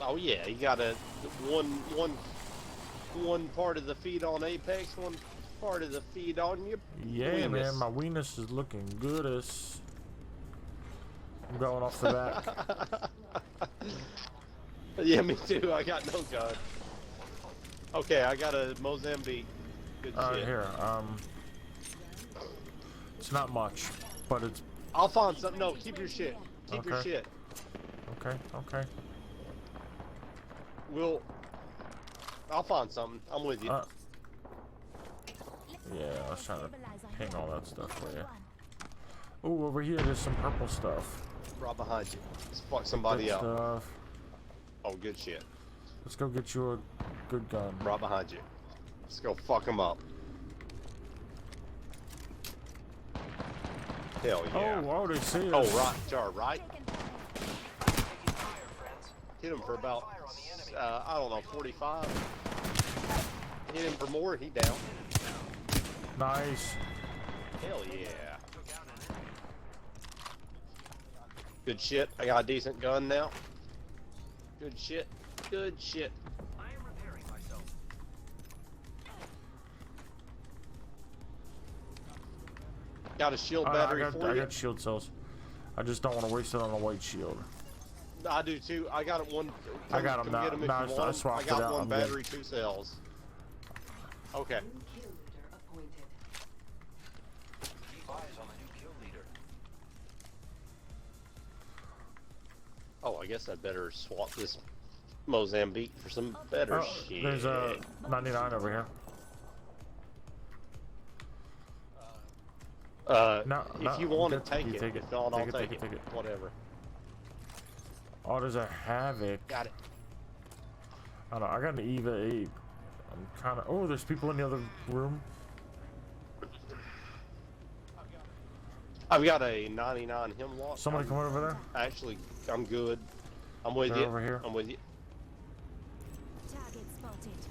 Oh yeah, you got a one part of the feed on Apex, one part of the feed on your Yeah, weenus. man, my weenus is looking good as. I'm going off the bat. Yeah, me too. I got no gun. Okay, I got a Mozambique. Good shit. Here, it's not much, but it's I'll find something. No, keep your shit. Keep your Okay. shit. okay. I'll find something. I'm with you. Yeah, I was trying to ping all that stuff for you. Oh, over here, there's some purple stuff. Right behind you. Let's fuck somebody Good up. stuff. Oh, good shit. Let's go get you a good gun. Right behind you. Let's go fuck them up. Hell yeah. Oh, they see Oh, us. right, Jar, right? Hit him for about, I don't know, 45. Hit him for more, he down. Nice. Hell yeah. Good shit. I got a decent gun now. Good shit. Good shit. I am repairing myself. Got a shield I battery for you. got shield cells. I just don't want to waste it on a white shield. I do too. I got one. I got 'em come now. Get 'em if No, you I want 'em. swapped I got it out. one I'm good. battery, 2 cells. Okay. Keep eyes on the new kill leader. Oh, I guess I better swap this Mozambique for some better Oh, shit. there's a 99 over here. No, if you want good. to take You it. take it. If not, I'll Take it, take take it. it, take it. Whatever. Oh, there's a Havoc. Got it. I don't know. I got an Eva 8. I'm kind of. Oh, there's people in the other room. I've got a 99 Hemlock. Somebody come over there. Actually, I'm good. I'm with They're you. over here. I'm with you. Target spotted.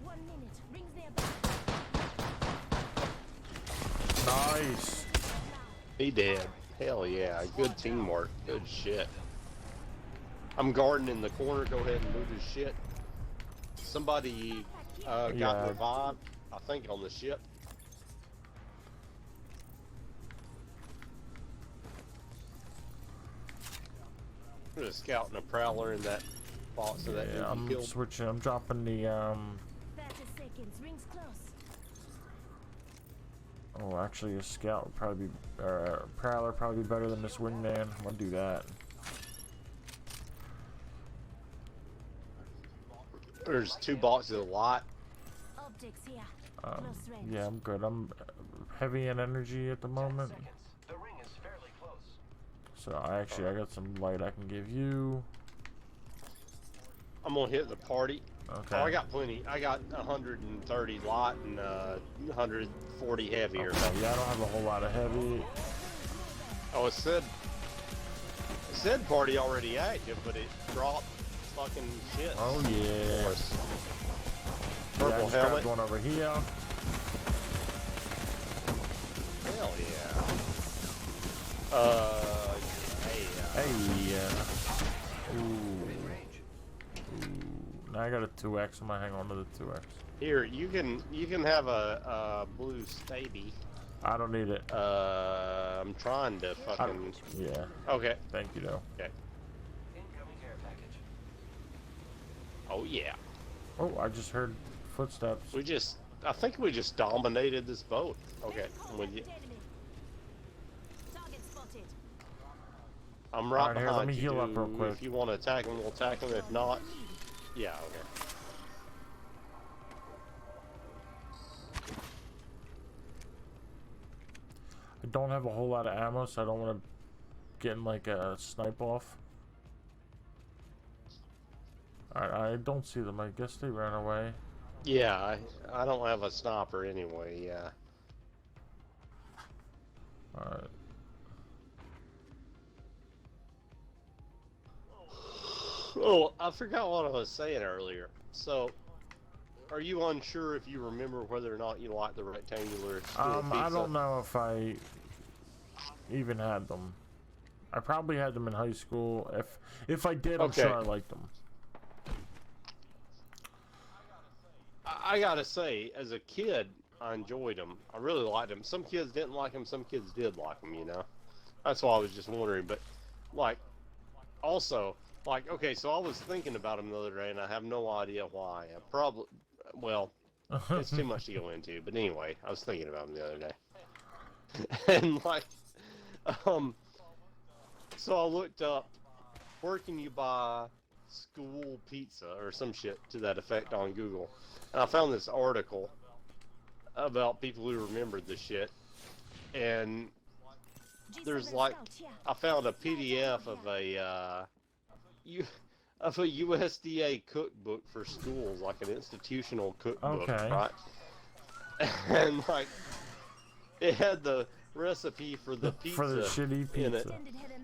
1 minute. Rings nearby. Nice. He dead. Hell yeah. Good teamwork. Good shit. I'm guarding in the corner. Go ahead and move his shit. Somebody got Yeah. revived, I think, on the ship. There's a scout and a prowler in that box of that dude Yeah, you I'm killed. switching. I'm dropping the 30 seconds. Rings close. Oh, actually, a scout would probably be, prowler probably be better than this wingman. I'm gonna do that. There's 2 boxes of light. Optics here. Close range. Yeah, I'm good. I'm heavy in energy at the moment, Seconds. The ring is fairly close. so I got some light I can give you. I'm gonna hit the party. Okay. Oh, I got plenty. I got 130 light and 140 heavy or Okay, something. yeah, I don't have a whole lot of heavy. Oh, it said party already active, but it dropped fucking shit. Oh for yeah. us. Yeah, I Purple just helmet. grabbed one over here. Hell yeah. Hey. Ooh. Range. Ooh. Now I got a 2x. I'm gonna hang on to the 2x. Here, you can have a blue Staby. I don't need it. I'm trying to fucking. Yeah. Okay. Thank you though. Okay. Incoming care package. Oh yeah. Oh, I just heard footsteps. I think we just dominated this boat. Okay, I'm with you. Enemy. Target spotted. I'm right Alright, here, behind let me you. heal up real quick. If you want to attack him, we'll attack him. If not, yeah, okay. I don't have a whole lot of ammo, so I don't want to get in like a snipe off. Alright, I don't see them. I guess they ran away. Yeah, I don't have a sniper anyway, yeah. Alright. Oh, I forgot what I was saying earlier. So, are you unsure if you remember whether or not you like the rectangular school pizza? I don't know if I even had them. I probably had them in high school. If I did, I'm Okay. sure I liked them. I gotta say, as a kid, I enjoyed them. I really liked them. Some kids didn't like them, some kids did like them, you know? That's why I was just wondering. But, like, also, like, okay, so I was thinking about them the other day, and I have no idea why. I probably, well, it's too much to go into. But anyway, I was thinking about them the other day. And, like, so I looked up, where can you buy school pizza or some shit to that effect on Google. And I found this article about people who remembered this shit. And there's like, I found a PDF of a USDA cookbook for schools, like an institutional cookbook, Okay. right? And like, it had the recipe for the pizza For the shitty in it. pizza.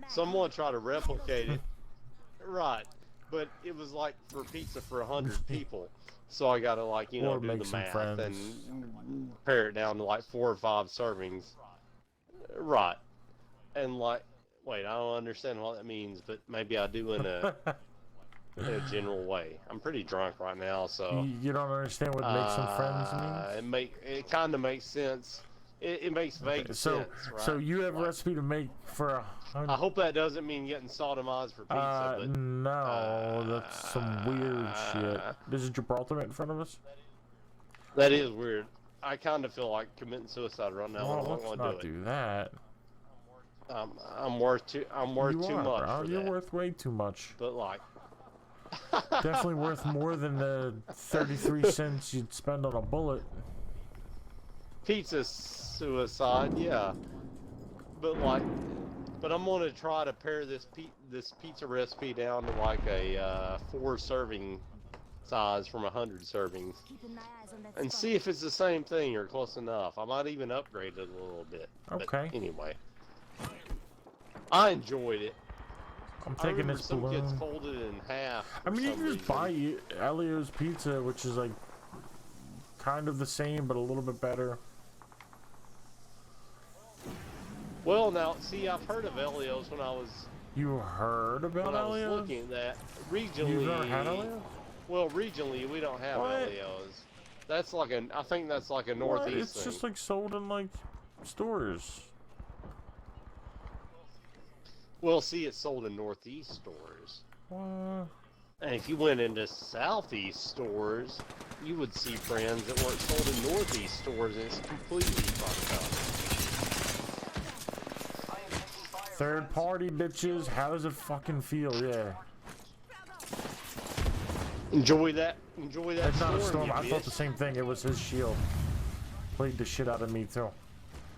Someone tried to replicate it, right? But it was like for pizza for 100 people, so I got to like Or do make the some math friends. and pare it down to like 4 or 5 servings, right? And like, wait, I don't understand what that means, but maybe I do in a general way. I'm pretty drunk right now, so You don't understand what make some friends means? it kind of makes sense. It makes vague So, sense, right? so you have a Like, recipe to make for I hope that doesn't mean getting sodomized for pizza, but no, that's some weird shit. Is Gibraltar right in front of us? that is weird. I kind of feel like committing suicide right now. Well, I don't let's want not to do it. do that. I'm worth too. I'm worth You too are, much bro. for You're that. worth way too much. But like, Definitely worth more than the 33 cents you'd spend on a bullet. pizza suicide, yeah. But like, I'm gonna try to pare this pizza recipe down to like a 4 serving size from 100 servings, and see if it's the same thing or close enough. I might even upgrade it a little bit. Okay. But anyway, I enjoyed it. I'm I taking remember this some balloon. kids folded it in half. I mean, you for can some just buy Elio's Pizza, which is like kind of the same, but a little bit better. Well, now, see, I've heard of Elio's when I was You heard about when I was Elio's? looking at that. Regionally, You've never had Elio's? well, regionally, we don't have What? Elio's. That's like I think that's like a What? northeast It's thing. just like sold in like stores. Well, see, it's sold in northeast stores. What? And if you went into southeast stores, you would see brands that weren't sold in northeast stores, and it's completely fucked up. Third party, bitches. How does it fucking feel? Yeah. Enjoy that. Enjoy that. It's not a storm. you I thought the bitch. same thing. It was his shield. Played the shit out of me too.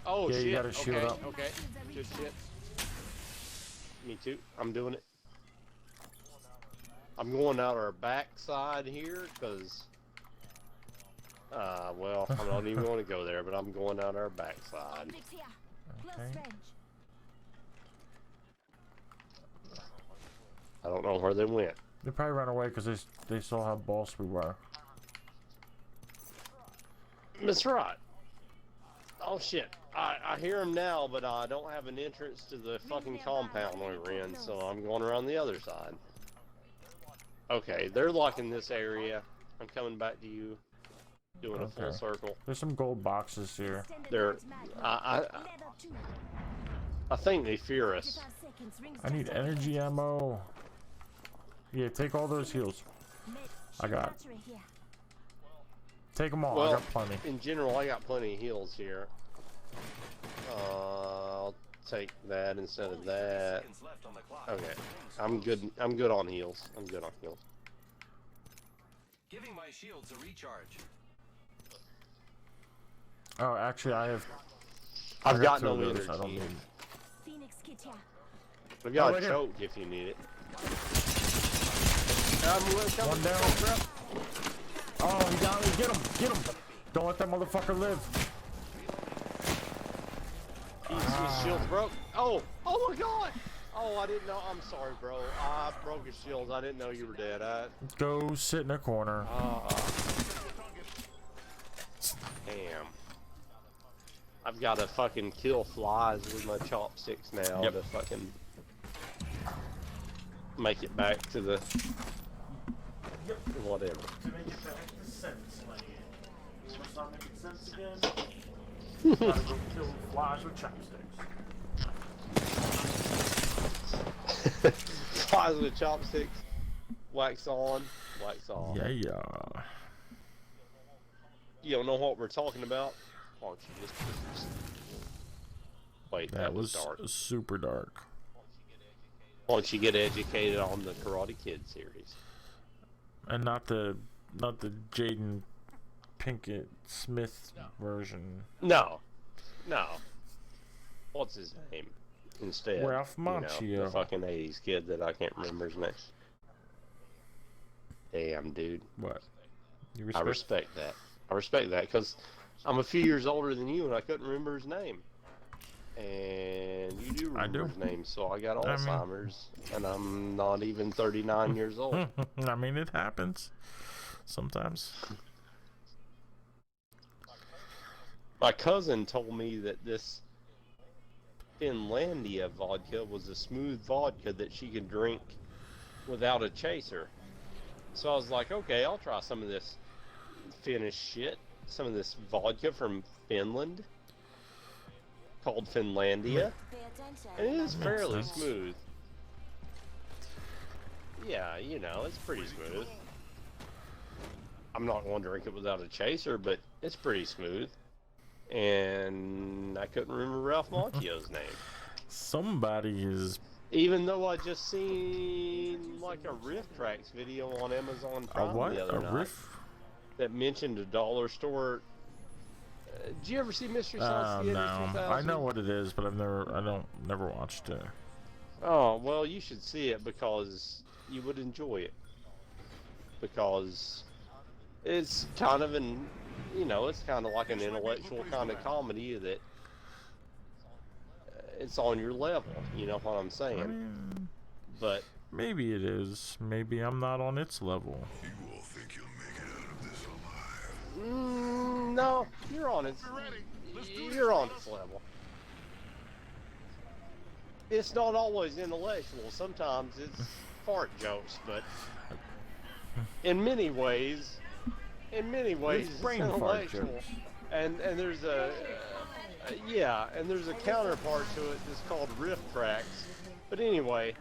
Oh Yeah, shit. you gotta shield okay. up. Okay. Good shit. Me too. I'm doing it. I'm going out our backside here because, well, I don't even want to go there, but I'm going out our backside. Okay. I don't know where they went. They probably ran away because they saw how boss we were. That's right. Oh shit. I hear them now, but I don't have an entrance to the fucking compound we're in, so I'm going around the other side. Okay, they're locking this area. I'm coming back to you, doing a full Okay. circle. There's some gold boxes here. They're, I think they fear us. I need energy ammo. Yeah, take all those heals. I got. Take them all. I Well, got plenty. in general, I got plenty of heals here. I'll take that instead of that. Seconds left on the clock. Okay, I'm good. I'm good on heals. I'm good on heals. Giving my shields a recharge. Oh, actually, I have I've got two no of those, energy. I don't need. Phoenix kit here. I've got right a here. choke if you need it. One down. Oh, he got me. Get him. Get him. Don't let that motherfucker live. His shield's broke. Oh my god. Oh, I didn't know. I'm sorry, bro. I broke his shields. I didn't know you were dead. Go sit in a corner. Damn. I've got to fucking kill flies with my chopsticks now Yep. to fucking make it back to the whatever. To make it back to sense, like, you wanna start making sense again? Gotta go kill flies with chopsticks. Flies with chopsticks. Wax on, wax off. Yeah, yeah. You don't know what we're talking about? Why don't you just wait? That was dark. super dark. Why don't you get educated on the Karate Kid series? And not the Jaden Pinkett Smith version. No. What's his name? Instead, Ralph Macchio. the fucking 80s kid that I can't remember his name. Damn, dude. What? You I respect that. I respect that because I'm a few years older than you and I couldn't remember his name. And you do remember his name, so I got Alzheimer's and I'm not even 39 years old. I mean, it happens sometimes. My cousin told me that this Finlandia vodka was a smooth vodka that she could drink without a chaser. So I was like, okay, I'll try some of this Finnish shit. Some of this vodka from Finland called Finlandia. Pay attention. And it is fairly sense. smooth. Yeah, you know, it's pretty smooth. I'm not going to drink it without a chaser, but it's pretty smooth. And I couldn't remember Ralph Macchio's name. Somebody is. Even though I just seen like a Riff Tracks video on Amazon A Prime what? the other A night riff? that mentioned a dollar store. Did you ever see Mystery Science Theater No. 2000? I know what it is, but never watched it. Oh, well, you should see it because you would enjoy it. Because it's kind of it's kind of like an intellectual kind of comedy that it's on your level, you know what I'm saying? I mean, But maybe it is. Maybe I'm not on its level. You all think you'll make it out of this alive? no, you're on its level. It's not always intellectual. Sometimes it's fart jokes, but in many ways, it's brain fart intellectual. jokes. And there's there's a counterpart to it that's called Riff Tracks. But anyway,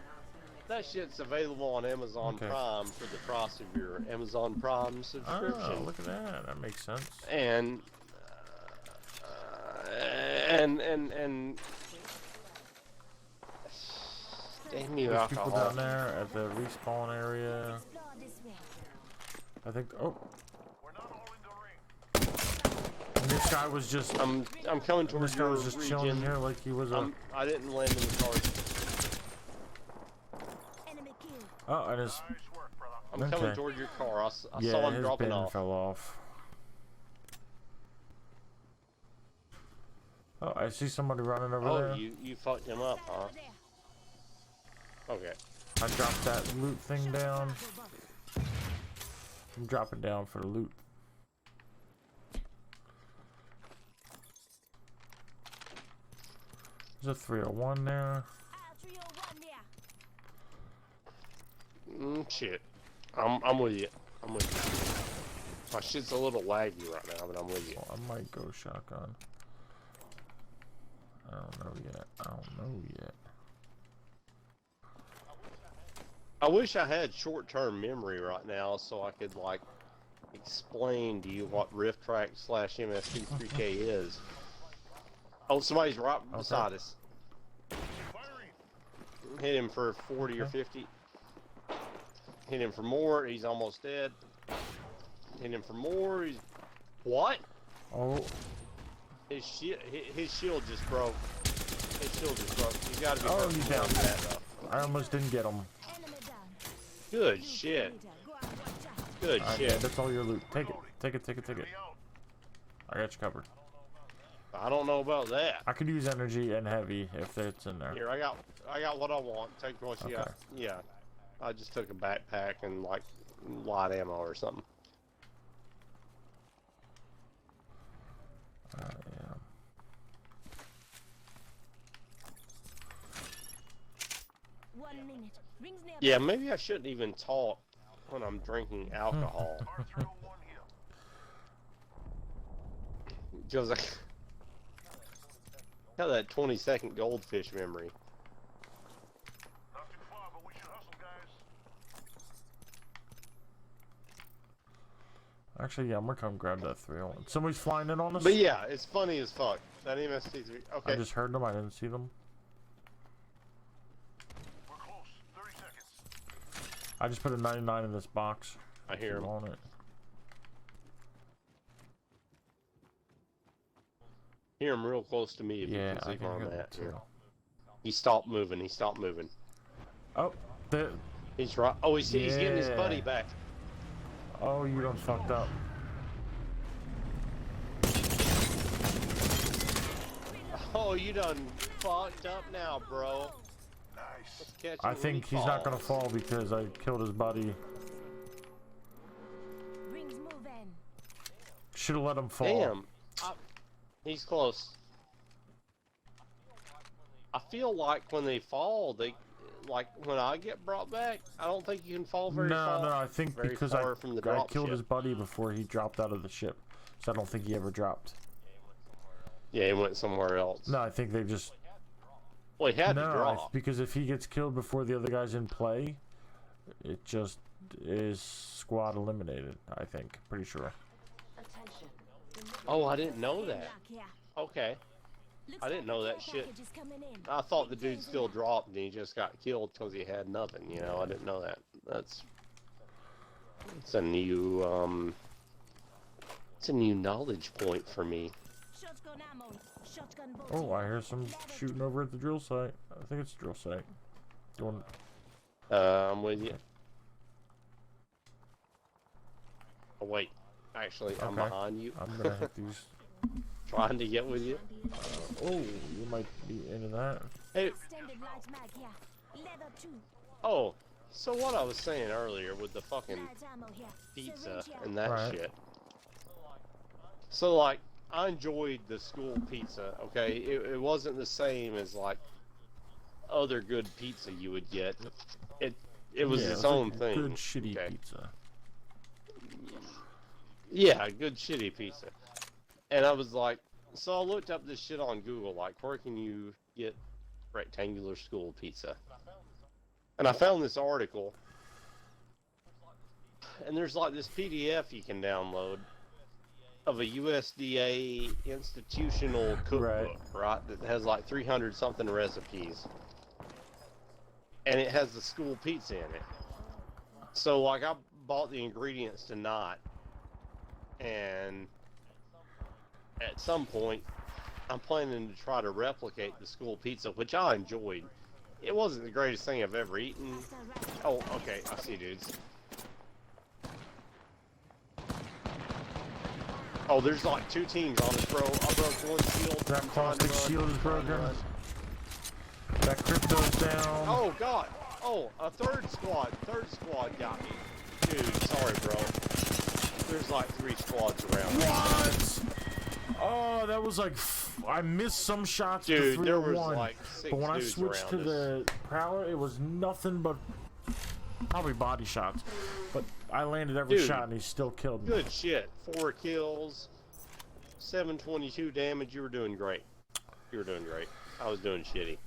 that shit's available on Amazon Okay. Prime for the price of your Amazon Prime subscription. Oh, look at that. That makes sense. And damn you, There's people alcohol. down there at the respawn area. Explore this way. I think. Oh. And this guy was just. I'm coming This towards guy your was just chilling region. here like he was a. I didn't land in the car. Enemy kill. Oh, and his. I'm Okay. coming toward your car. I saw Yeah, him his dropping bin off. fell off. Oh, I see somebody running over Oh, there. you fucked him up, huh? Over there. Okay. I dropped that loot thing down. I'm dropping down for the loot. There's a 301 there. R301 there. Shit. I'm with you. I'm with you. My shit's a little laggy right now, but I'm with you. Oh, I might go shotgun. I don't know yet. I don't know yet. I wish I had short-term memory right now so I could, like, explain to you what Riff Track / MST3K is. Oh, somebody's right beside us. Hit him for 40 or 50. Hit him for more. He's almost dead. Hit him for more. He's... What? Oh, His shield just broke. His shield just broke. You gotta be Oh, hurt he's from down. that though. I almost didn't get him. Enemy down. Good New shit. leader. Go out, watch out. Good Alright, shit. that's all your loot. Take it. Take it, take it, take it. I got you covered. I don't know about that. I could use energy and heavy if it's in there. Here, I got what I want. Take what you got. Okay. Yeah. I just took a backpack and like light ammo or something. Yeah. One minute. Rings nearby. Yeah, maybe I shouldn't even talk when I'm drinking alcohol. Because I got that 20-second goldfish memory. Not too far, but we should hustle, guys. Actually, yeah, I'm gonna come grab that 301. Somebody's flying in on us? But yeah, it's funny as fuck. That MST3. I Okay. just heard them, I didn't see them. We're close. 30 seconds. I just put a 99 in this box. I hear him. On it. Hear him real close to me if Yeah, you can I see can him on hear that. that too. He stopped moving. He stopped moving. Oh, the He's right. Oh, he's getting his Yeah. buddy back. oh, you done fucked up. Oh, you done fucked up now, bro. Nice. Let's catch him I when think he he's not gonna falls. fall because I killed his buddy. Rings move in. Should have let him fall. Damn. He's close. I feel like when they fall, like when I get brought back, I don't think you can fall very far. No, I think very because far from the I drop killed ship. his buddy before he dropped out of the ship. So I don't think he ever dropped. Yeah, he went somewhere else. No, I think they just... Well, he had to No, drop. because if he gets killed before the other guy's in play, it just is squad eliminated, I think. Pretty sure. Attention. Oh, I didn't know that. Back here. Okay. Looks I didn't like know the that care shit. package is coming in. I thought the Big dude things still in there. dropped and he just got killed because he had nothing. You know, I didn't know that. It's a new knowledge point for me. Shotgun ammo. Shotgun bolt Oh, here. I hear some shooting over at the drill site. I think it's drill site. Doing... I'm with you. Oh wait, actually, I'm Okay. behind you, I'm gonna hit these... trying to get with you. Oh, you might be into that. Hey, Extended light mag here. Leather too. oh, so what I was saying earlier with the fucking Light ammo here. pizza Syringe here. and that Right. shit. So like, I enjoyed the school pizza. Okay, it wasn't the same as like other good pizza you would get. It was Yeah, its like own thing. Good shitty okay? pizza. Yeah, good shitty pizza. And I was like, so I looked up this shit on Google, like, where can you get rectangular school pizza? And I found this article, and there's like this PDF you can download of a USDA institutional cookbook, right? That has like 300 something recipes. And it has the school pizza in it. So like I bought the ingredients tonight, and at some point I'm planning to try to replicate the school pizza, which I enjoyed. It wasn't the greatest thing I've ever eaten. Hostile right. Oh, okay, I see dudes. Oh, there's like two teams on us, bro. I broke one shield. That I'm trying to caustic run, shield is I'm trying to broken. run. That crypto's down. Oh god. Oh, a third squad got me. Dude, sorry, bro. There's like 3 squads around. What? Oh, that was like I missed some shots. Dude, with there the was 301, like 6 but when I dudes switched to around us. the Prowler, it was nothing but probably body shots. But I landed every Dude, shot, and he still killed me. Good shit. 4 kills, 722 damage. You were doing great. You were doing great. I was doing shitty.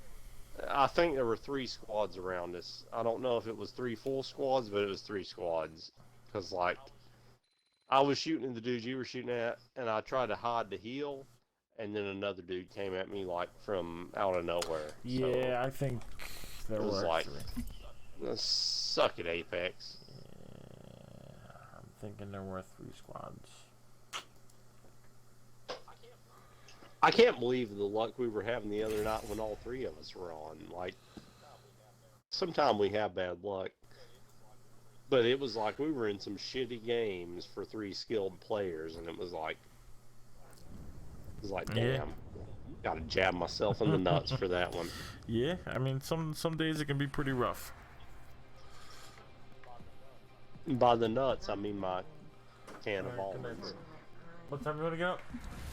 I think there were 3 squads around us. I don't know if it was 3 full squads, but it was 3 squads. Because, like, I was shooting at the dudes you were shooting at, and I tried to hide the heal, and then another dude came at me, like, from out of nowhere. Yeah, I think there It was were like- actually. So, suck at Apex. Yeah, I'm thinking there were 3 squads. I can't believe the luck we were having the other night when all three of us were on. Like, sometimes we have bad luck. But it was like we were in some shitty games for three skilled players, and it was like, damn, Yeah. gotta jab myself in the nuts for that one. Yeah, I mean, some days it can be pretty rough. And by the nuts, I mean my can of almonds. What time you want to get up?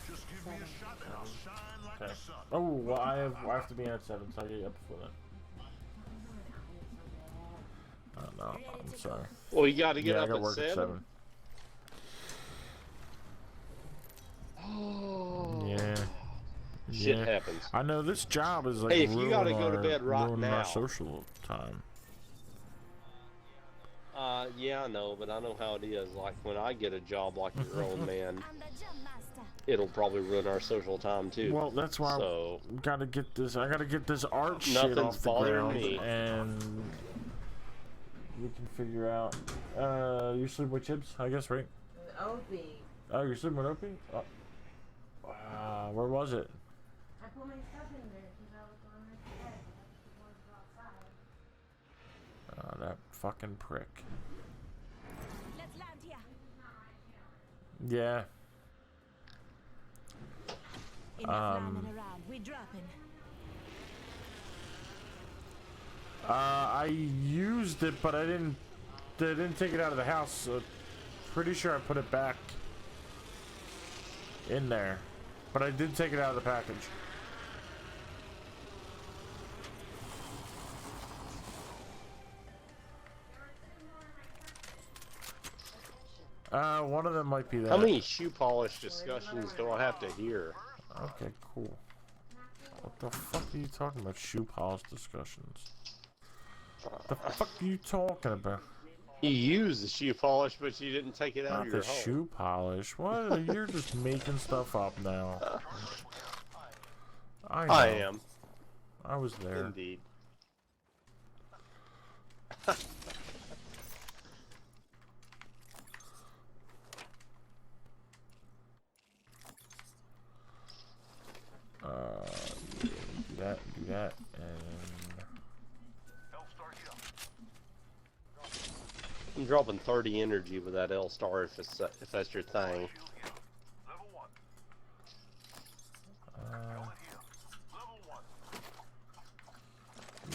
Just give me a shot and I'll shine like Okay. the sun. Oh, well, I have to be in at 7, so I'll get you up before then. Oh, no, I'm sorry. Well, you gotta get Yeah, I up got at work 7? Yeah. Shit Yeah. happens. I know this job is like Hey, if you gotta go to our- bed right ruining now. our social time. Yeah, I know, but I know how it is. Like, when I get a job like your old man, I'm the jump master. it'll probably ruin our social time, too. Well, that's why So, I gotta get this. I gotta get this art shit Nothing's off the bothering ground, me. and we can figure out. You sleep with Chips, I guess, right? Opie. Oh, you're sleeping with Opie? Oh. Where was it? I put my stuff in there because I was on my bed. I was outside. That fucking prick. Let's land here. Yeah. Enough landing around. We're dropping. I used it, but I didn't take it out of the house. So pretty sure I put it back in there, but I did take it out of the package. One of them might be that. how many shoe polish discussions do I have to hear? Okay, cool. What the fuck are you talking about? Shoe polish discussions. The fuck are you talking about? You use the shoe polish, but you didn't take it out Not of your the home. shoe polish. What? You're just making stuff up now. I know. I am, I was there. indeed. Yeah, do that, and I'm dropping 30 energy with that L-Star if that's your thing.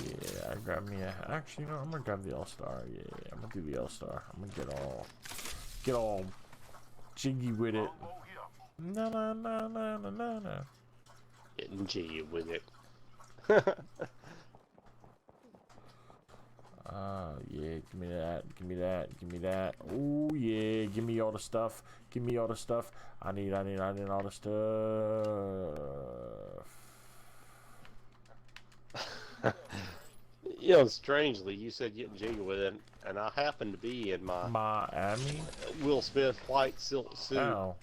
yeah, I grab me a. Actually, no, I'm gonna grab the All-Star. Yeah, I'm gonna do the All-Star. I'm gonna get all jiggy with it. No, no, no, no, no, no, no. Getting G with it. Yeah, give me that, give me that, give me that. Oh yeah, give me all the stuff. Give me all the stuff. I need all the stuff. You know, strangely, you said getting jiggy with it, and I happen to be in my Miami? Will Smith white silk suit Oh.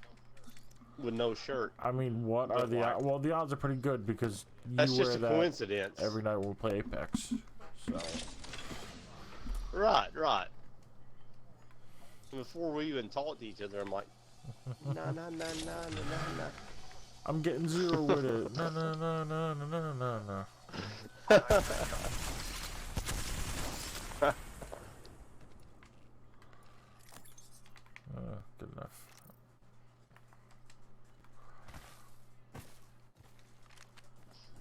with no shirt. I mean, what are But the like- well? The odds are pretty good because you That's wear just a that coincidence. every night when we play Apex. So Right, right. Before we even talked to each other, I'm like, nah, nah, nah, nah, nah, nah, nah. I'm getting zero with it. No, no, no, no, no, no, no, no. Good enough.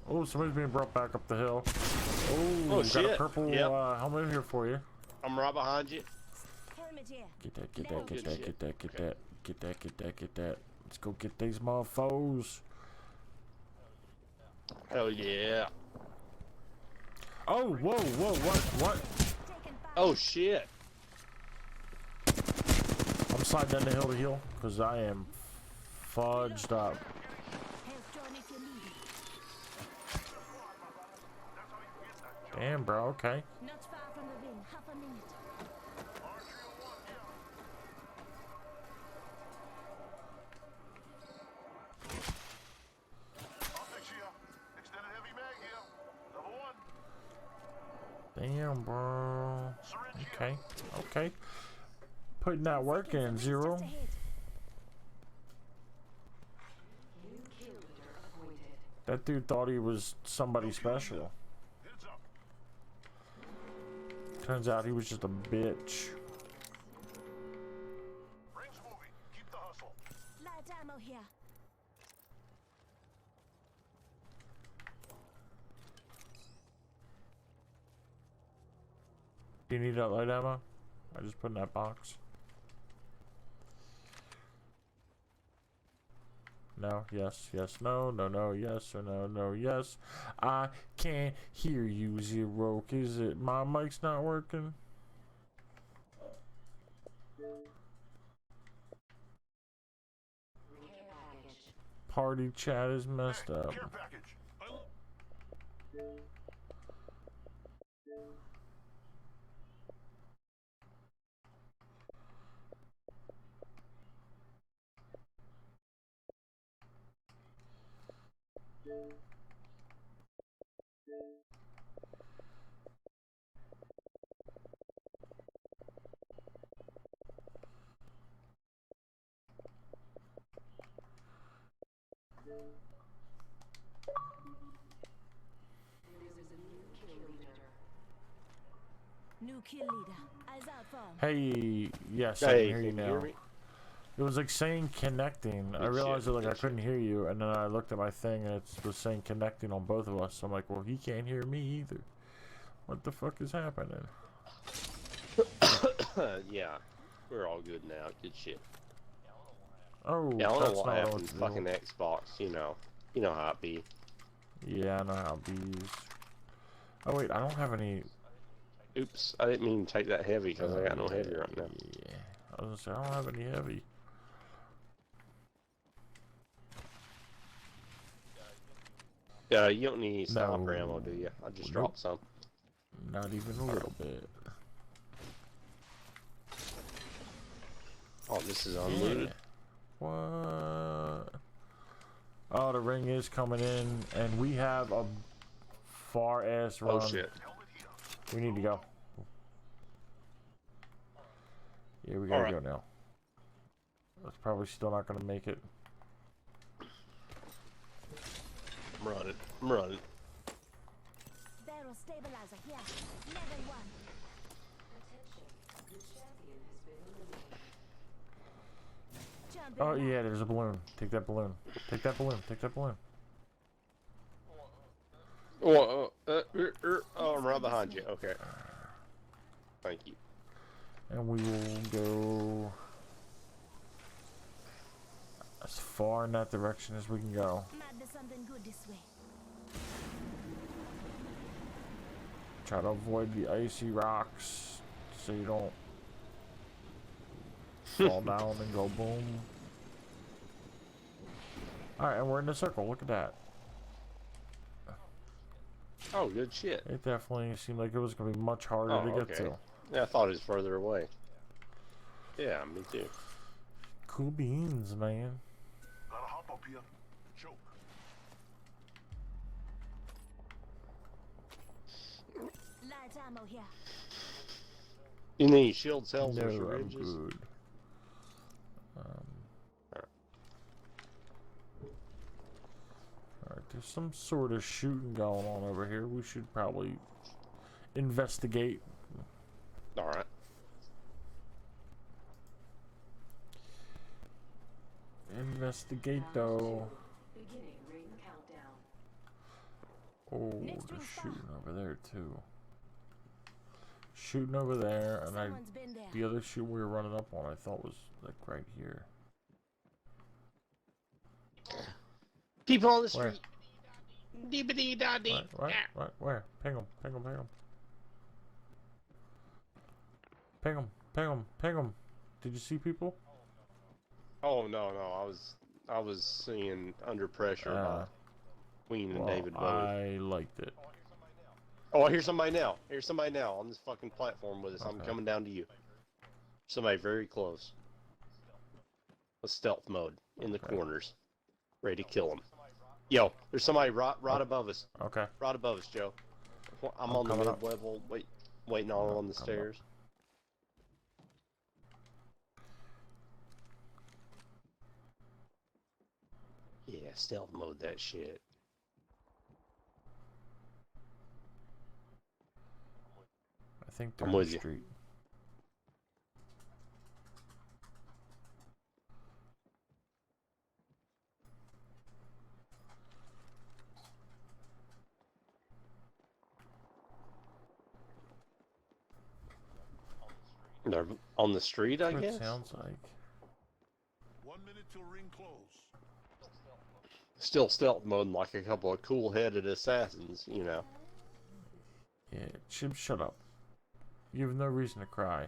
Oh, somebody's being brought back up the hill. Oh, got a shit. purple Yep. helmet here for you. I'm right behind you. Helmet here. Get that, get No. that, get Good that, shit. get that, get Okay. that, get that, get that, get that. Let's go get these motherfuckers. Hell yeah. Oh, whoa, whoa, what? Taken fire. Oh shit. I'm sliding down the hill to heal because I am fudged up. Health drone if you need it. Damn, bro. Okay. Not far from the ring. Half a minute. Extended heavy mag here. Level 1. Damn, bro. Syringe Okay. Okay. Putting that work in, Zero. Just ahead. That dude thought he was somebody special. Heads up. Turns out he was just a bitch. Rings moving. Keep the hustle. Light ammo here. Do you need that light ammo? I just put in that box. No, yes, yes, no, no, no, yes, or no, no, yes. I can't hear you, Zero. Is it my mic's not working? Party chat is messed up. Care package. New kill leader. Eyes out for him. Hey, yes, I Hey, can hear you can you hear now. me? It was like saying connecting. I Good realized shit, that like I good couldn't hear you, and then I looked at my thing and it was saying connecting on both of us. So I'm like, well, he can't hear me either. What the fuck is happening? Yeah, we're all good now. Good shit. Oh, Yeah, I don't know that's what not happened what to to do. fucking Xbox. You know how it be. Yeah, I know how bees. Oh wait, I don't have any. Oops, I didn't mean to take that heavy because I got no heavy right now. Yeah, I was gonna say I don't have any heavy. You don't need any sniper No. ammo, do you? I just Nope. dropped some. Not even a little bit. Oh, this is unlooted. What? Oh, the ring is coming in, and we have a far ass run. Oh shit. We need to go. Yeah, we gotta Alright. go now. That's probably still not gonna make it. I'm running. I'm running. Barrel stabilizer here. Level 1. Champion Oh down. yeah, there's a balloon. Take that balloon. Take that balloon. Take that balloon. Oh, I'm right behind you. Okay. Thank you. And we will go as far in that direction as we can go. Might be something good this way. Try to avoid the icy rocks so you don't fall down and go boom. Alright, and we're in the circle. Look at that. Oh, good shit. It definitely seemed like it was going to be much harder Oh, to get okay. to. Yeah, I thought it was further away. Yeah, me too. Cool beans, man. Gotta hop up here. Choke. Light ammo here. You need shield cells No, or I'm syringes? good. Alright, there's some sort of shooting going on over here. We should probably investigate. Alright. Investigate though. Beginning ring countdown. Oh, Next they're ring stop. shooting over there too. Shooting over there, and Someone's been there. the other shoot we were running up on I thought was like right here. People on the Where? street. Deepity da dee. What? Where? Ping him, ping him, ping him. Ping him, ping him, ping him. Did you see people? Oh no, I was seeing Under Pressure by Queen and Well, David Bowie. I liked it. Oh, I hear somebody now. Here's somebody now on this fucking platform with us. I'm Okay. coming down to you. Somebody very close. With stealth mode in the Okay. corners, ready to kill him. Yo, there's somebody right above us. Okay. Right above us, Joe. I'm I'm on the coming up. mid-level, waiting on the coming up. stairs. Yeah, stealth mode that shit. think they're I'm on with the you. street. They're on the street, I That's what guess. it sounds like. 1 minute till ring close. Still stealth mode, like a couple of cool-headed assassins, you know. Yeah, Chib, shut up. You have no reason to cry.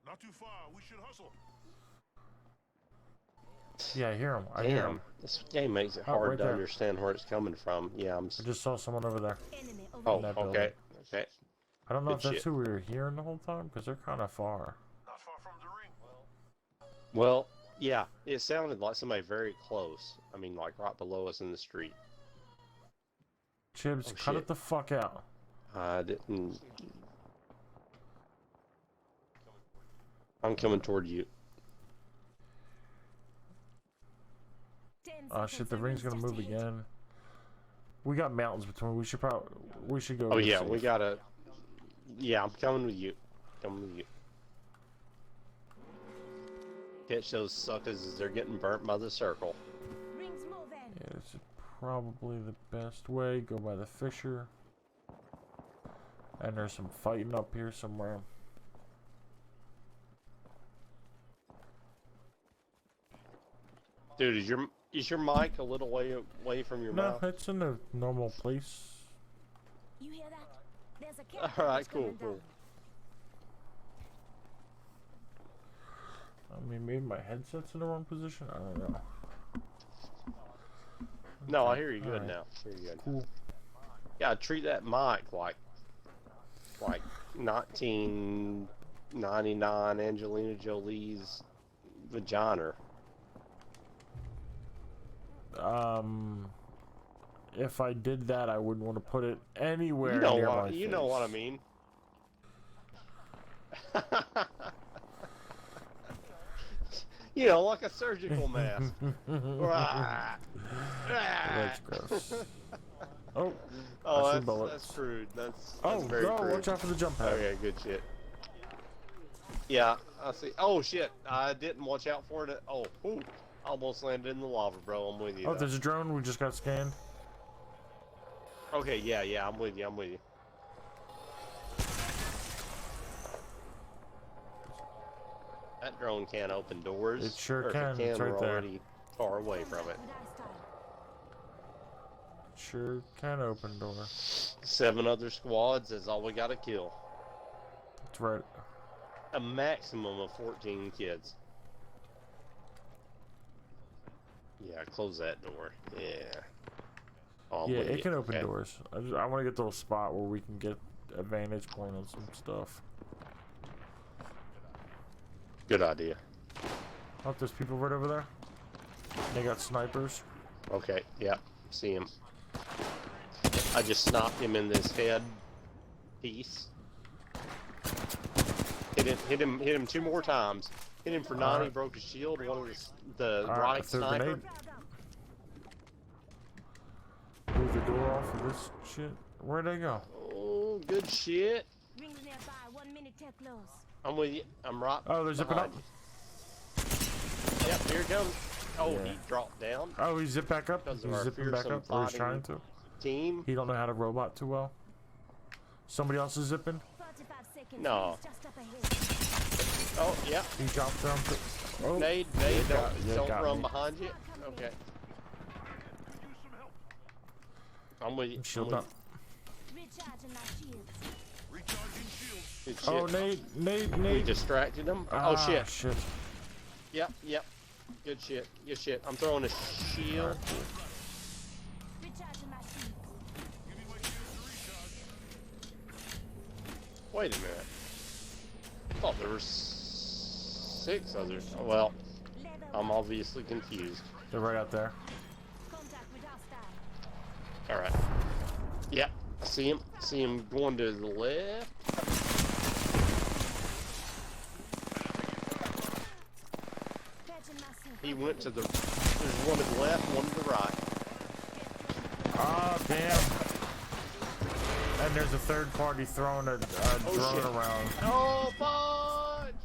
Not too far. We should hustle. Yeah, I hear him. I hear Damn, him. this game makes it Oh, hard right to there. understand where it's coming from. Yeah, I just saw someone over there. Enemy over Oh, that okay, building. okay. I don't know Good if that's shit. who we were hearing the whole time, because they're kind of far. Not far from the ring. Well, yeah, it sounded like somebody very close. I mean, like right below us in the street. Chibs, Oh, cut shit. it the fuck out. I didn't. I'm coming toward you. 10 Oh shit, the seconds, ring's gonna just move ahead. again. We got mountains between. We should go. Oh get yeah, safe. we gotta. Yeah, I'm coming with you. Coming with you. Catch those suckers as they're getting burnt by the circle. Rings moving. Yeah, this is probably the best way. Go by the Fisher. And there's some fighting up here somewhere. Dude, is your mic a little way away from your No, mouth? it's in a normal place. You hear that? There's a cat. All right, that's cool, coming cool. down. I mean, maybe my headset's in the wrong position. I don't know. No, I Okay, hear you good alright. now. Hear you good. Cool. Yeah, treat that mic like 1999 Angelina Jolie's vagina. If I did that, I wouldn't want to put it anywhere You know near what? my You know what I face. mean. You know, like a surgical mask. Rah. That's gross. Oh, Oh, I see bullets. that's crude. That's oh, very go! crude. Watch out for the jump pad. Okay, good shit. Yeah, I see. Oh shit! I didn't watch out for it. Oh, ooh, almost landed in the lava, bro. I'm with you. Oh, though. there's a drone. We just got scanned. Okay, yeah, I'm with you. I'm with you. That drone can't open doors. It sure or if can, It can. it's right We're there. already far away from it. With our style. Sure can open door. 7 other squads. That's all we got to kill. That's right. A maximum of 14 kids. Yeah, close that door. Yeah. Oh, I'm Yeah, with it you. can open Okay. doors. I want to get to a spot where we can get a vantage point on some stuff. Good idea. Oh, there's people right over there. They got snipers. Okay, yeah, see him. I just snapped him in this head piece. Hit him 2 more times. Hit him for 90, Alright. broke his shield. One of the Alright, right threw a sniper. grenade. Move the door off of this shit. Where'd they go? Oh, good shit. Rings nearby. 1 minute till close. I'm with you. I'm right. Oh, they're zipping up. behind you. Yep, here it comes. Oh, Yeah. he dropped down. Oh, he zipped back up. Because He's of our zipping back fearsome up. Or he's fighting. trying to. Team. He don't know how to robot too well. Somebody else is zipping. 45 seconds. No. Rings just up ahead. Oh, yeah. He dropped down. Oh, Nade, got- yeah, don't got run me. behind you. Okay. Use some help. I'm with you. shield I'm with up. Recharging my shields. Recharging shields. you. Good shit. Oh, Nate. We distracted him. Ah, Oh shit. shit. Yep. Good shit. Good shit. I'm throwing a shield. Recharging my shields. Give me my shields to recharge. Wait a minute. I thought there were 6 others. Well, Level. I'm obviously confused. They're right out there. Contact with hostile. All right. Yep. I see him. See him going to the left. Catching myself. He went to the. There's one to the left, one to the right. Ah, damn. there's a third party throwing a drone shit. around. Oh, fudge!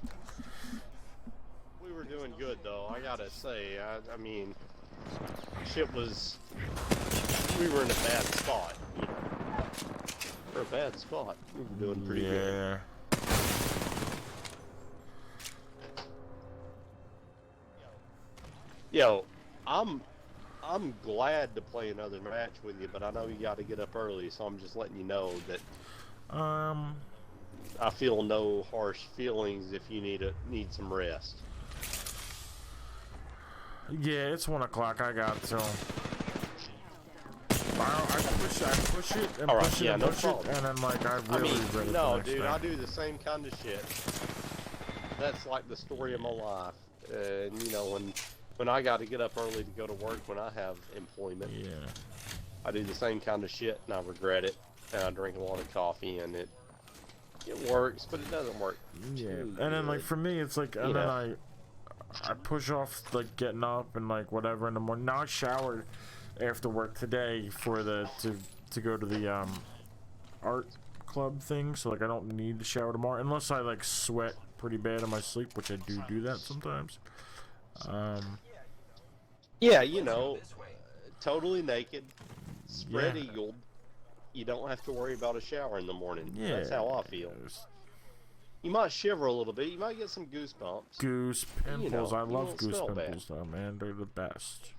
We were doing good, though, I gotta say. I mean, shit was... We were in a bad spot, you know. For a bad spot, we were doing pretty good. Yeah. Yo, I'm glad to play another match with you, but I know you got to get up early, so I'm just letting you know that I feel no harsh feelings if you need some rest. Yeah, it's 1 o'clock. I got till. I push it, and All right, push it, yeah, and no push it, problem. and then like I I really mean, regret it. no, the next dude, day. I do the same kind of shit. That's like the story of my life. And you know, when I got to get up early to go to work when I have employment, Yeah. I do the same kind of shit, and I regret it. And I drink a lot of coffee, and it works, but it doesn't work. Yeah. too And then like good. for me, it's like, and then I push off like getting up and like whatever in the morning. Now I showered after work today for the to go to the art club thing, so like I don't need to shower tomorrow unless I like sweat pretty bad in my sleep, which I do that sometimes. Yeah, you know, totally naked, spread Yeah. eagled. You don't have to worry about a shower in the morning. Yeah. That's how I feel. You might shiver a little bit. You might get some goosebumps. Goose pimples. You know, I you love won't goose smell bad. pimples though, man. They're the best.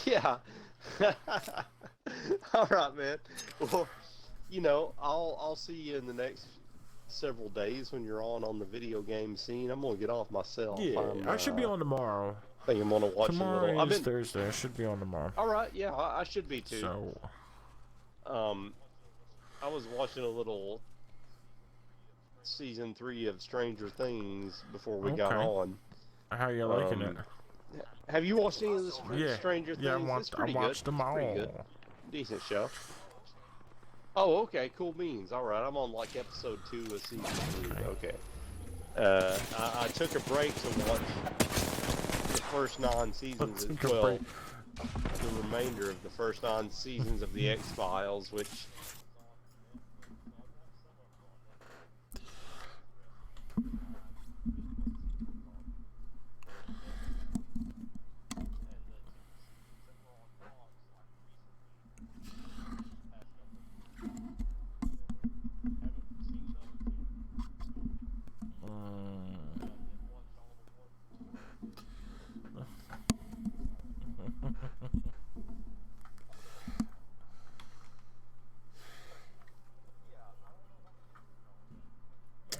Yeah. All right, man. Well, you know, I'll see you in the next several days when you're on the video game scene. I'm gonna get off myself. Yeah, I should be on tomorrow. I think I'm gonna watch a Tomorrow little. is Thursday. I should be on tomorrow. All right, yeah, I should be too. So, I was watching a little season 3 of Stranger Things before we got Okay. on. how you liking it? Have you watched any of the Yeah, Stranger Things? yeah, It's I pretty watched good. them It's pretty good. all. Decent show. Oh, okay, cool beans. All right, I'm on like episode 2 of season 3. Okay. I took a break to watch the first 9 seasons as Took a well. break. The remainder of the first 9 seasons of the X-Files, which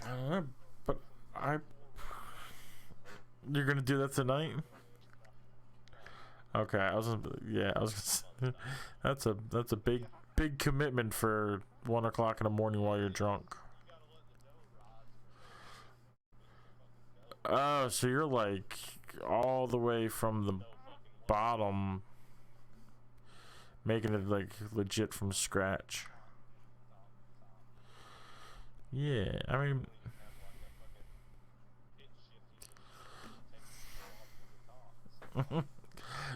I don't know, but you're gonna do that tonight? Okay, I was gonna say, that's a big commitment for 1 o'clock in the morning while you're drunk. Oh, so you're like all the way from the bottom, making it like legit from scratch. Yeah, I mean,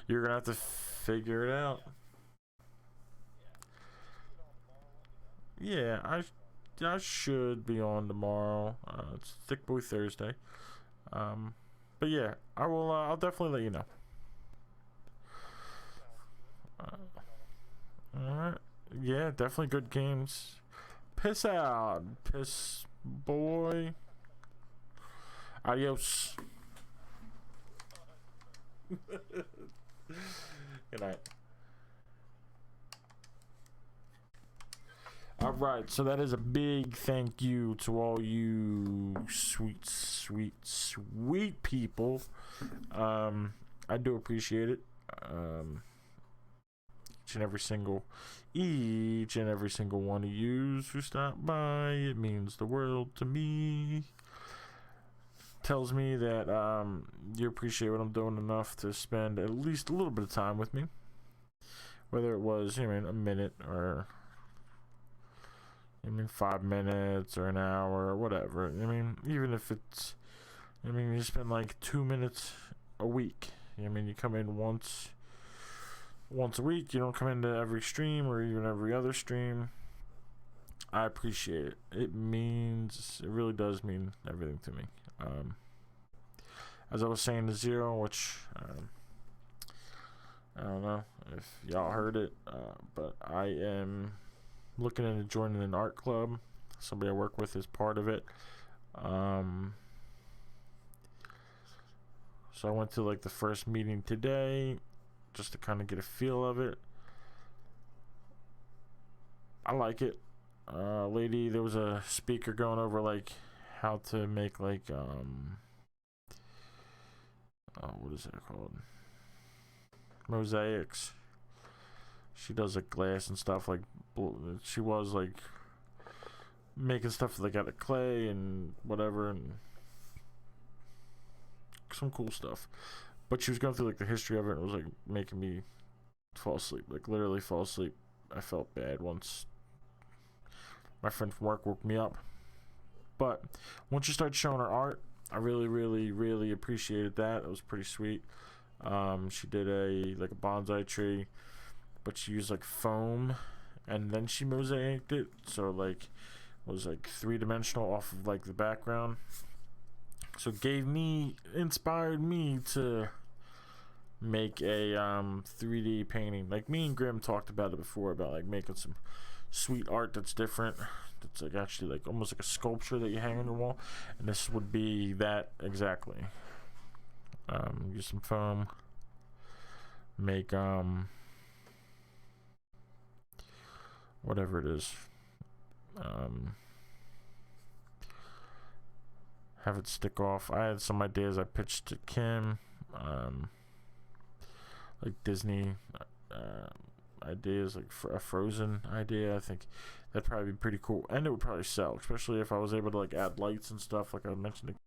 you're gonna have to figure it out. Yeah, I should be on tomorrow. It's Thick Boy Thursday. But yeah, I will. I'll definitely let you know. All right. Yeah, definitely good games. Piss out, piss boy. Adios. Good night. Alright, so that is a big thank you to all you sweet, sweet, sweet people. I do appreciate it. Each and every single one of you who stopped by. It means the world to me. Tells me that you appreciate what I'm doing enough to spend at least a little bit of time with me. Whether it was, a minute or 5 minutes or an hour or whatever. Even if it's, you spend like 2 minutes a week. You come in once a week. You don't come into every stream or even every other stream. I appreciate it. It really does mean everything to me. As I was saying to Zero, which I don't know if y'all heard it, but I am looking into joining an art club. Somebody I work with is part of it. So I went to like the first meeting today just to kind of get a feel of it. I like it. There was a speaker going over like how to make like what is it called? Mosaics. She does like glass and stuff. Like she was like making stuff like out of clay and whatever, and some cool stuff. But she was going through like the history of it, and it was like making me fall asleep. Like literally fall asleep. I felt bad once my friend from work woke me up. But once you start showing her art, I really, really, really appreciated that. It was pretty sweet. She did a bonsai tree, but she used like foam, and then she mosaiced it, so like it was like 3-dimensional off of like the background. So inspired me to make a 3D painting. Like me and Grim talked about it before, about like making some sweet art that's different. That's like actually like almost like a sculpture that you hang on your wall, and this would be that exactly. Use some foam, make whatever it is, have it stick off. I had some ideas I pitched to Kim, like Disney ideas, like for a Frozen idea. I think that'd probably be pretty cool, and it would probably sell, especially if I was able to like add lights and stuff like I mentioned